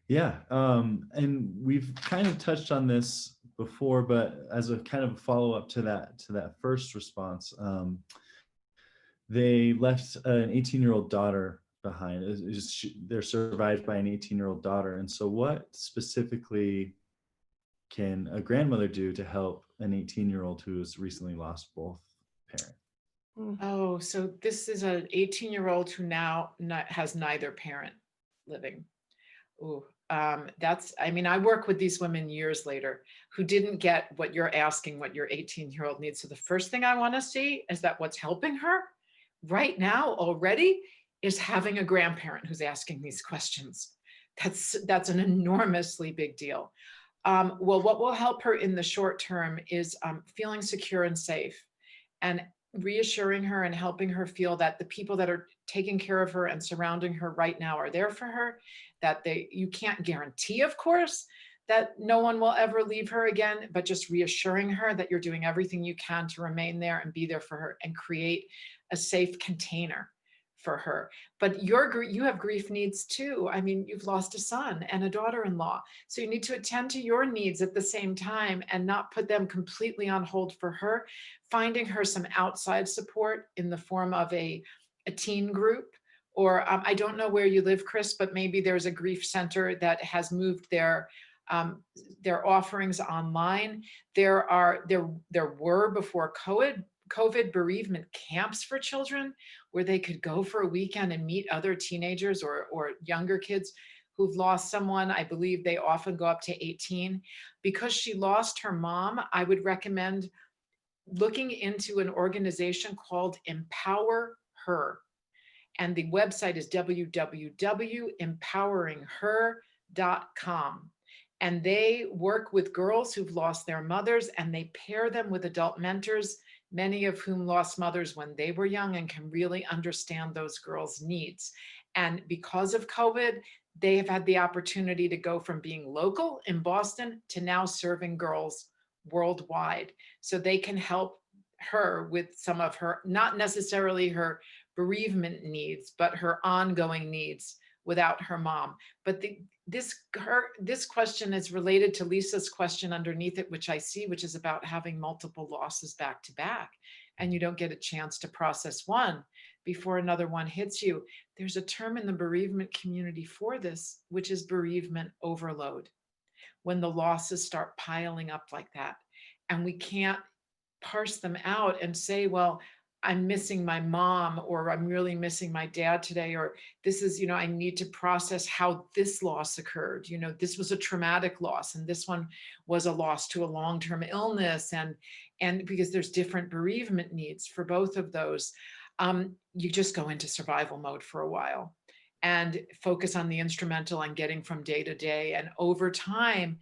Yeah, and we've kind of touched on this before, but as a kind of follow-up to that first response, they left an 18-year-old daughter behind. They're survived by an 18-year-old daughter. And so what specifically can a grandmother do to help an 18-year-old who has recently lost both parents? Oh, so this is an 18-year-old who now has neither parent living. Ooh, I work with these women years later who didn't get what you're asking, what your 18-year-old needs. So the first thing I want to see is that what's helping her right now already is having a grandparent who's asking these questions. That's an enormously big deal. Well, what will help her in the short term is feeling secure and safe, and reassuring her and helping her feel that the people that are taking care of her and surrounding her right now are there for her, that you can't guarantee, of course, that no one will ever leave her again, but just reassuring her that you're doing everything you can to remain there and be there for her and create a safe container for her. But you have grief needs too. I mean, you've lost a son and a daughter-in-law. So you need to attend to your needs at the same time and not put them completely on hold for her. Finding her some outside support in the form of a teen group, or I don't know where you live, Chris, but maybe there's a grief center that has moved their offerings online. There were before COVID bereavement camps for children where they could go for a weekend and meet other teenagers or younger kids who've lost someone. I believe they often go up to 18. Because she lost her mom, I would recommend looking into an organization called Empower Her. And the website is www.empoweringher.com. And they work with girls who've lost their mothers, and they pair them with adult mentors, many of whom lost mothers when they were young and can really understand those girls' needs. And because of COVID, they have had the opportunity to go from being local in Boston to now serving girls worldwide. So they can help her with some of her, not necessarily her bereavement needs, but her ongoing needs without her mom. But this question is related to Lisa's question underneath it, which I see, which is about having multiple losses back to back, and you don't get a chance to process one before another one hits you. There's a term in the bereavement community for this, which is bereavement overload, when the losses start piling up like that. And we can't parse them out and say, well, I'm missing my mom, or I'm really missing my dad today, or this is, I need to process how this loss occurred. This was a traumatic loss, and this one was a loss to a long-term illness. And because there's different bereavement needs for both of those, you just go into survival mode for a while and focus on the instrumental and getting from day to day. And over time,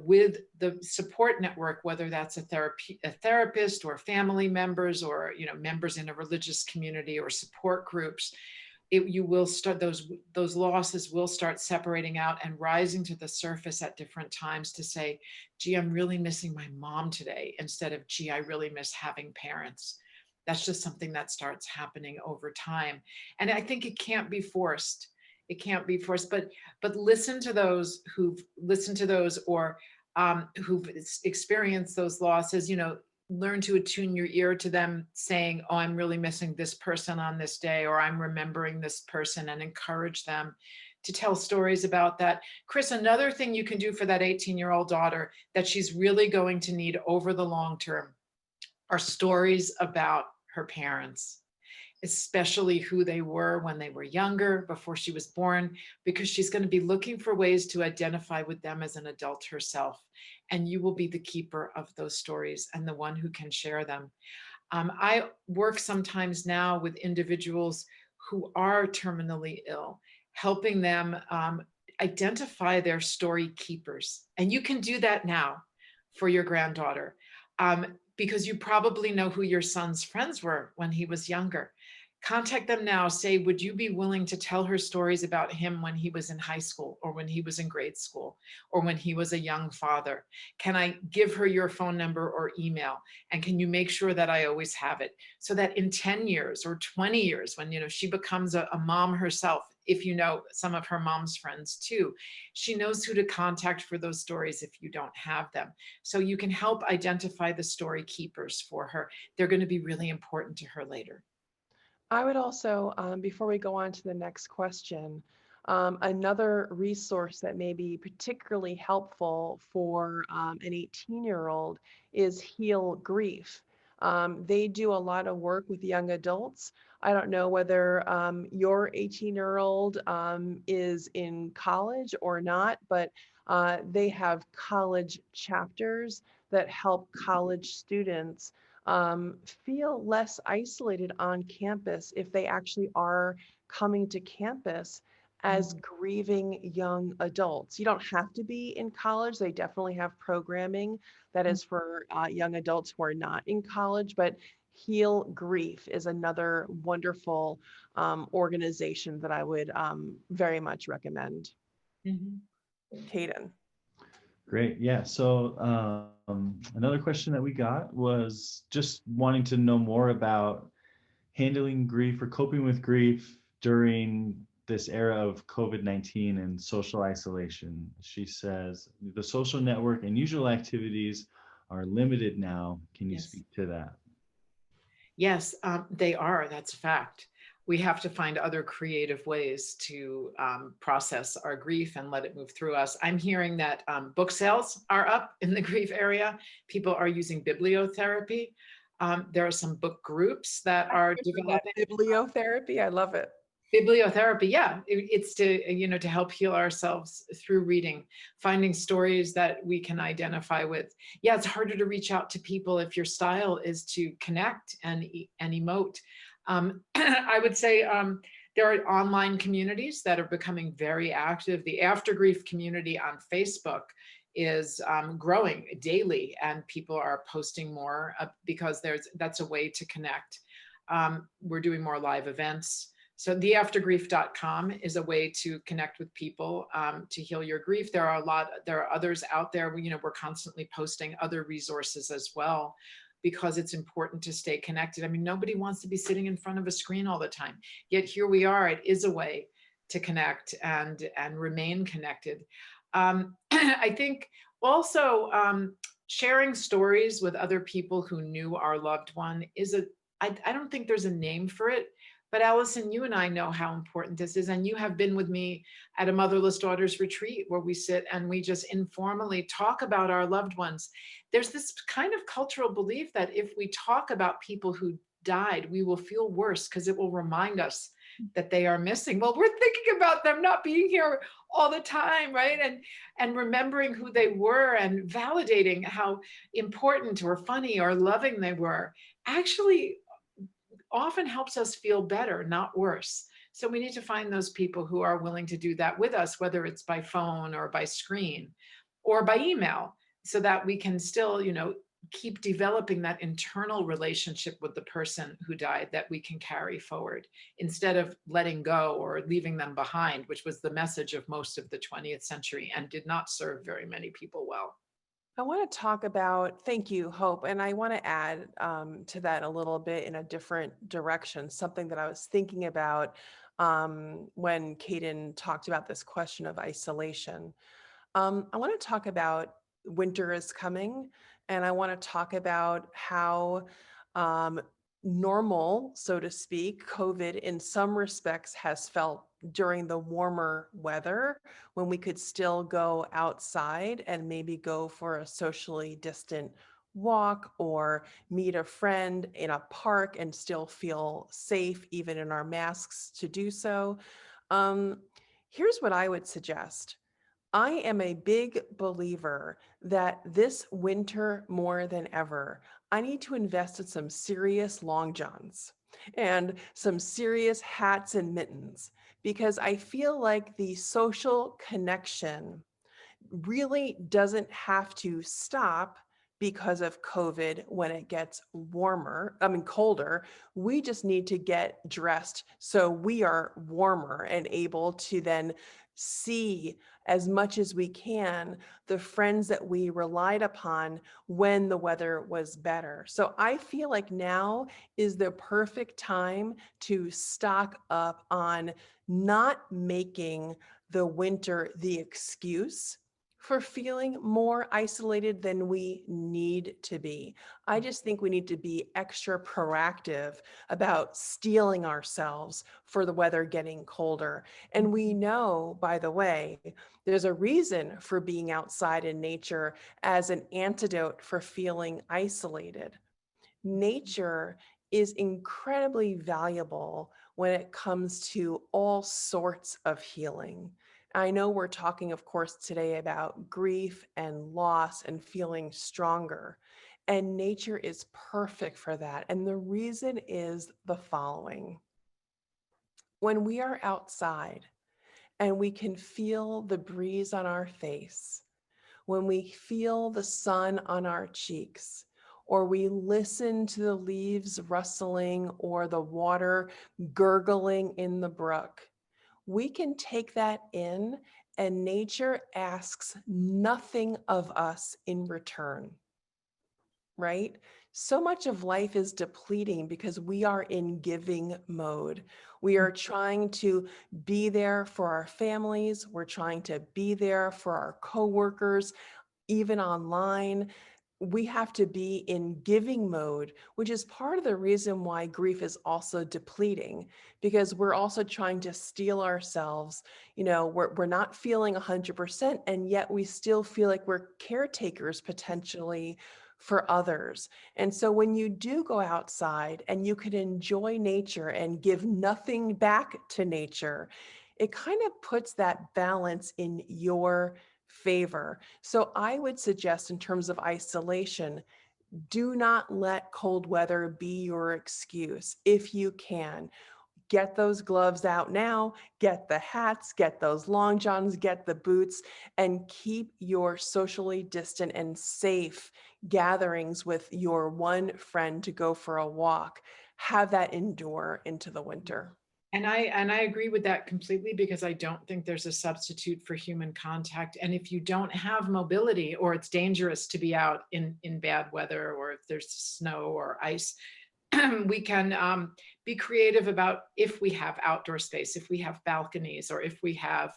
with the support network, whether that's a therapist or family members, or, members in a religious community or support groups, you will start, those losses will start separating out and rising to the surface at different times to say, gee, I'm really missing my mom today, instead of, gee, I really miss having parents. That's just something that starts happening over time. And I think it can't be forced. It can't be forced, but listen to those who've listened to those, or who've experienced those losses, learn to attune your ear to them saying, oh, I'm really missing this person on this day, or I'm remembering this person, and encourage them to tell stories about that. Chris, another thing you can do for that 18-year-old daughter that she's really going to need over the long term are stories about her parents, especially who they were when they were younger, before she was born, because she's going to be looking for ways to identify with them as an adult herself. And you will be the keeper of those stories and the one who can share them. I work sometimes now with individuals who are terminally ill, helping them identify their story keepers. And you can do that now for your granddaughter. Because you probably know who your son's friends were when he was younger. Contact them now. Say, would you be willing to tell her stories about him when he was in high school, or when he was in grade school, or when he was a young father? Can I give her your phone number or email? And can you make sure that I always have it, so that in 10 years or 20 years, when she becomes a mom herself, if you know some of her mom's friends too, she knows who to contact for those stories if you don't have them. So you can help identify the story keepers for her. They're going to be really important to her later. I would also, before we go on to the next question, another resource that may be particularly helpful for an 18-year-old is Heal Grief. They do a lot of work with young adults. I don't know whether your 18-year-old is in college or not, but they have college chapters that help college students feel less isolated on campus if they actually are coming to campus as grieving young adults. You don't have to be in college. They definitely have programming that is for young adults who are not in college, but Heal Grief is another wonderful organization that I would very much recommend. Hayden. Great. Yeah. So another question that we got was just wanting to know more about handling grief or coping with grief during this era of COVID-19 and social isolation. She says, the social network and usual activities are limited now. Can you Yes. speak to that? Yes, they are. That's a fact. We have to find other creative ways to process our grief and let it move through us. I'm hearing that book sales are up in the grief area. People are using bibliotherapy. There are some book groups that are developing. Bibliotherapy, I love it. Bibliotherapy, yeah, it's to, to help heal ourselves through reading, finding stories that we can identify with. Yeah, it's harder to reach out to people if your style is to connect and emote. I would say there are online communities that are becoming very active. The Aftergrief community on Facebook is growing daily, and people are posting more because that's a way to connect. We're doing more live events. So theaftergrief.com is a way to connect with people to heal your grief. There are others out there. We're constantly posting other resources as well, because it's important to stay connected. I mean, nobody wants to be sitting in front of a screen all the time. Yet here we are. It is a way to connect and remain connected. I think also sharing stories with other people who knew our loved one I don't think there's a name for it. But Allison, you and I know how important this is. And you have been with me at a Motherless Daughters retreat where we sit and we just informally talk about our loved ones. There's this kind of cultural belief that if we talk about people who died, we will feel worse because it will remind us that they are missing. Well, we're thinking about them not being here all the time, right? And remembering who they were and validating how important or funny or loving they were actually often helps us feel better, not worse. So we need to find those people who are willing to do that with us, whether it's by phone or by screen or by email, so that we can still, keep developing that internal relationship with the person who died that we can carry forward instead of letting go or leaving them behind, which was the message of most of the 20th century and did not serve very many people well. I want to talk about, thank you, Hope, and I want to add to that a little bit in a different direction, something that I was thinking about when Caden talked about this question of isolation. I want to talk about winter is coming, and I want to talk about how normal, so to speak, COVID in some respects has felt during the warmer weather when we could still go outside and maybe go for a socially distant walk or meet a friend in a park and still feel safe, even in our masks, to do so. Here's what I would suggest. I am a big believer that this winter, more than ever, I need to invest in some serious long johns and some serious hats and mittens, because I feel like the social connection really doesn't have to stop because of COVID when it gets colder. We just need to get dressed so we are warmer and able to then see as much as we can the friends that we relied upon when the weather was better. So I feel like now is the perfect time to stock up on not making the winter the excuse for feeling more isolated than we need to be. I just think we need to be extra proactive about steeling ourselves for the weather getting colder. And we know, by the way, there's a reason for being outside in nature as an antidote for feeling isolated. Nature is incredibly valuable when it comes to all sorts of healing. I know we're talking, of course, today about grief and loss and feeling stronger. And nature is perfect for that. And the reason is the following. When we are outside and we can feel the breeze on our face, when we feel the sun on our cheeks, or we listen to the leaves rustling or the water gurgling in the brook, we can take that in, and nature asks nothing of us in return, right? so much of life is depleting because we are in giving mode. We are trying to be there for our families. We're trying to be there for our coworkers, even online. We have to be in giving mode, which is part of the reason why grief is also depleting, because we're also trying to steel ourselves. We're not feeling 100%, and yet we still feel like we're caretakers potentially for others. And so when you do go outside and you can enjoy nature and give nothing back to nature, it kind of puts that balance in your favor. So I would suggest, in terms of isolation, do not let cold weather be your excuse. If you can, get those gloves out now, get the hats, get those long johns, get the boots, and keep your socially distant and safe gatherings with your one friend to go for a walk. Have that endure into the winter. And I agree with that completely, because I don't think there's a substitute for human contact. And if you don't have mobility, or it's dangerous to be out in bad weather, or if there's snow or ice, we can be creative about, if we have outdoor space, if we have balconies, or if we have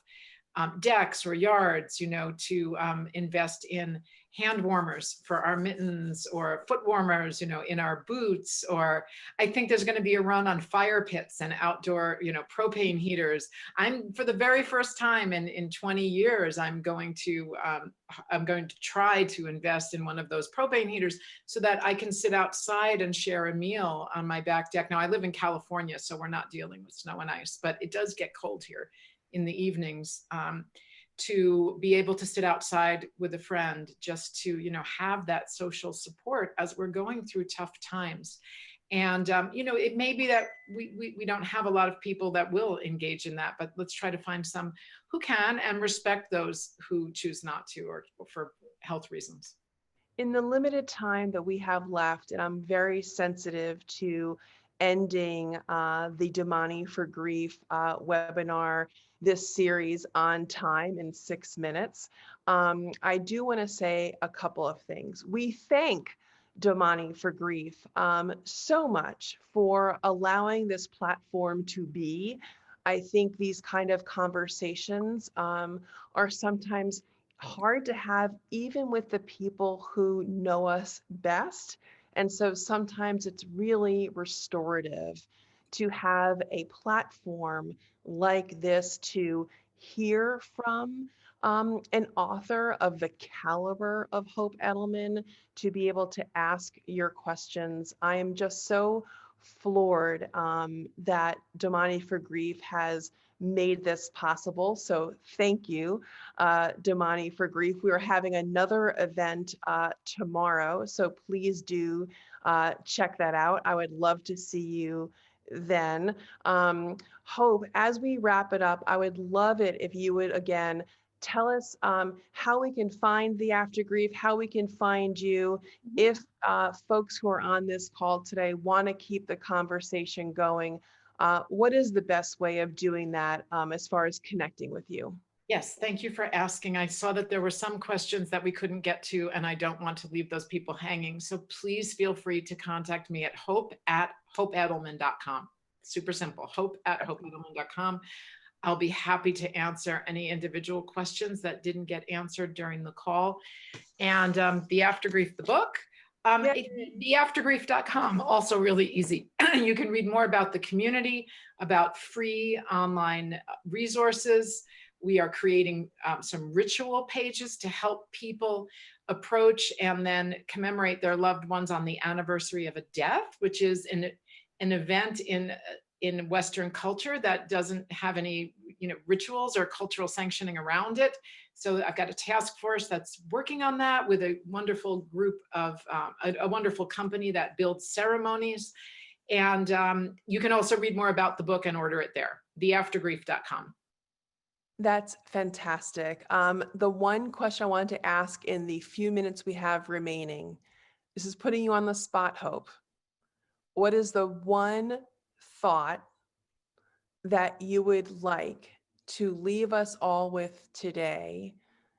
decks or yards, to invest in hand warmers for our mittens, or foot warmers, in our boots. Or I think there's going to be a run on fire pits and outdoor, propane heaters. For the very first time in 20 years, I'm going to try to invest in one of those propane heaters, so that I can sit outside and share a meal on my back deck. Now, I live in California, so we're not dealing with snow and ice, but it does get cold here in the evenings, to be able to sit outside with a friend, just to, have that social support as we're going through tough times. And, it may be that we don't have a lot of people that will engage in that, but let's try to find some who can, and respect those who choose not to, or for health reasons. In the limited time that we have left, and I'm very sensitive to ending the Domani for Grief webinar, this series on time in 6 minutes, I do want to say a couple of things. We thank Domani for Grief so much for allowing this platform to be. I think these kind of conversations are sometimes hard to have, even with the people who know us best. And so sometimes it's really restorative to have a platform like this to hear from an author of the caliber of Hope Edelman, to be able to ask your questions. I am just so floored that Domani for Grief has made this possible. So thank you, Domani for Grief. We are having another event tomorrow, so please do check that out. I would love to see you then. Hope, as we wrap it up, I would love it if you would again tell us how we can find the Aftergrief, how we can find you, if folks who are on this call today want to keep the conversation going. What is the best way of doing that as far as connecting with you? Yes, thank you for asking. I saw that there were some questions that we couldn't get to, and I don't want to leave those people hanging. So please feel free to contact me at hope@hopeedelman.com. Super simple, hope@hopeedelman.com. I'll be happy to answer any individual questions that didn't get answered during the call. And the Aftergrief, the book, theaftergrief.com, also really easy. You can read more about the community, about free online resources. We are creating some ritual pages to help people approach and then commemorate their loved ones on the anniversary of a death, which is an event in Western culture that doesn't have any, rituals or cultural sanctioning around it. So I've got a task force that's working on that with a wonderful group of a wonderful company that builds ceremonies. And you can also read more about the book and order it there, theaftergrief.com. That's fantastic. The one question I wanted to ask in the few minutes we have remaining, this is putting you on the spot, Hope. What is the one thought that you would like to leave us all with today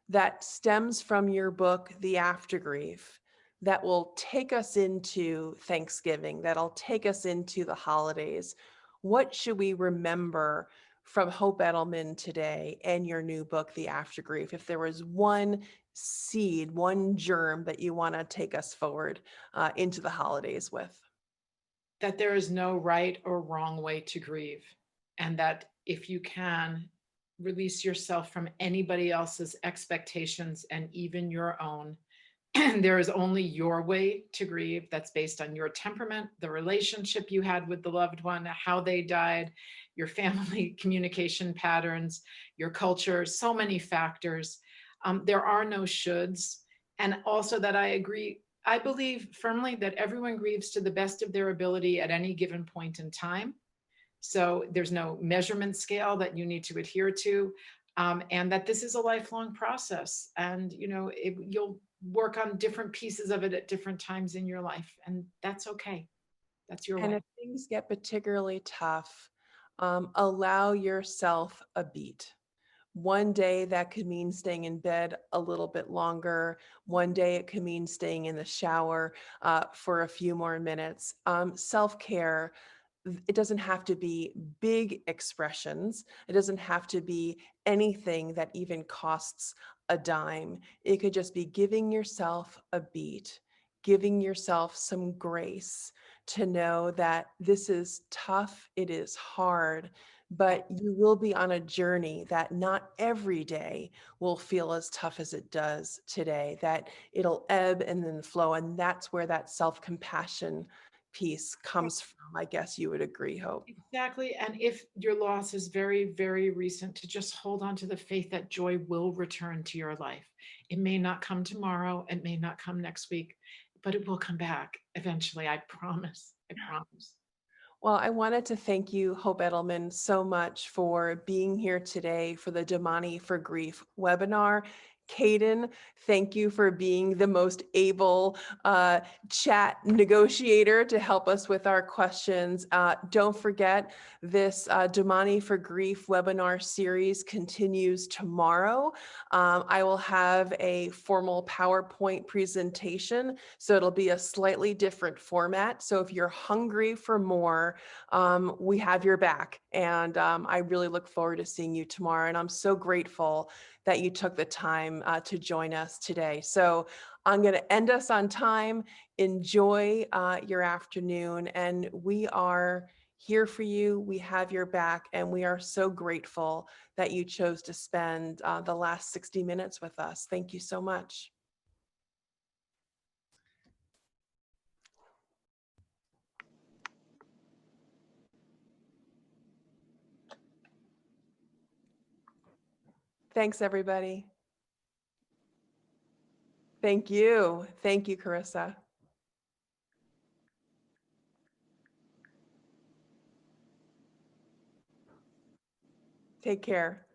that stems from your book, The Aftergrief, that will take us into Thanksgiving, that'll take us into the holidays, what should we remember from Hope Edelman today and your new book, The Aftergrief? If there was one seed, one germ that you want to take us forward into the holidays with. That there is no right or wrong way to grieve. And that if you can, release yourself from anybody else's expectations and even your own. There is only your way to grieve that's based on your temperament, the relationship you had with the loved one, how they died, your family communication patterns, your culture, so many factors. There are no shoulds. And also that I believe firmly that everyone grieves to the best of their ability at any given point in time. So there's no measurement scale that you need to adhere to, and that this is a lifelong process. And you'll work on different pieces of it at different times in your life, and that's okay. That's your And way. if things get particularly tough, allow yourself a beat. One day that could mean staying in bed a little bit longer. One day it could mean staying in the shower for a few more minutes. Self-care, it doesn't have to be big expressions. It doesn't have to be anything that even costs a dime. It could just be giving yourself a beat, giving yourself some grace to know that this is tough, it is hard, but you will be on a journey that not every day will feel as tough as it does today, that it'll ebb and then flow. And that's where that self-compassion piece comes from. I guess you would agree, Hope. Exactly. And if your loss is very, very recent, to just hold on to the faith that joy will return to your life. It may not come tomorrow, it may not come next week, but it will come back eventually. I promise. I promise. Well, I wanted to thank you, Hope Edelman, so much for being here today for the Domani for Grief webinar. Caden, thank you for being the most able chat negotiator to help us with our questions. Don't forget, this Domani for Grief webinar series continues tomorrow. I will have a formal PowerPoint presentation, so it'll be a slightly different format. So if you're hungry for more, we have your back. And I really look forward to seeing you tomorrow. And I'm so grateful that you took the time to join us today. So I'm going to end us on time. Enjoy your afternoon. And we are here for you. We have your back. And we are so grateful that you chose to spend the last 60 minutes with us. Thank you so much. Thanks, everybody. Thank you. Thank you, Carissa. Take care.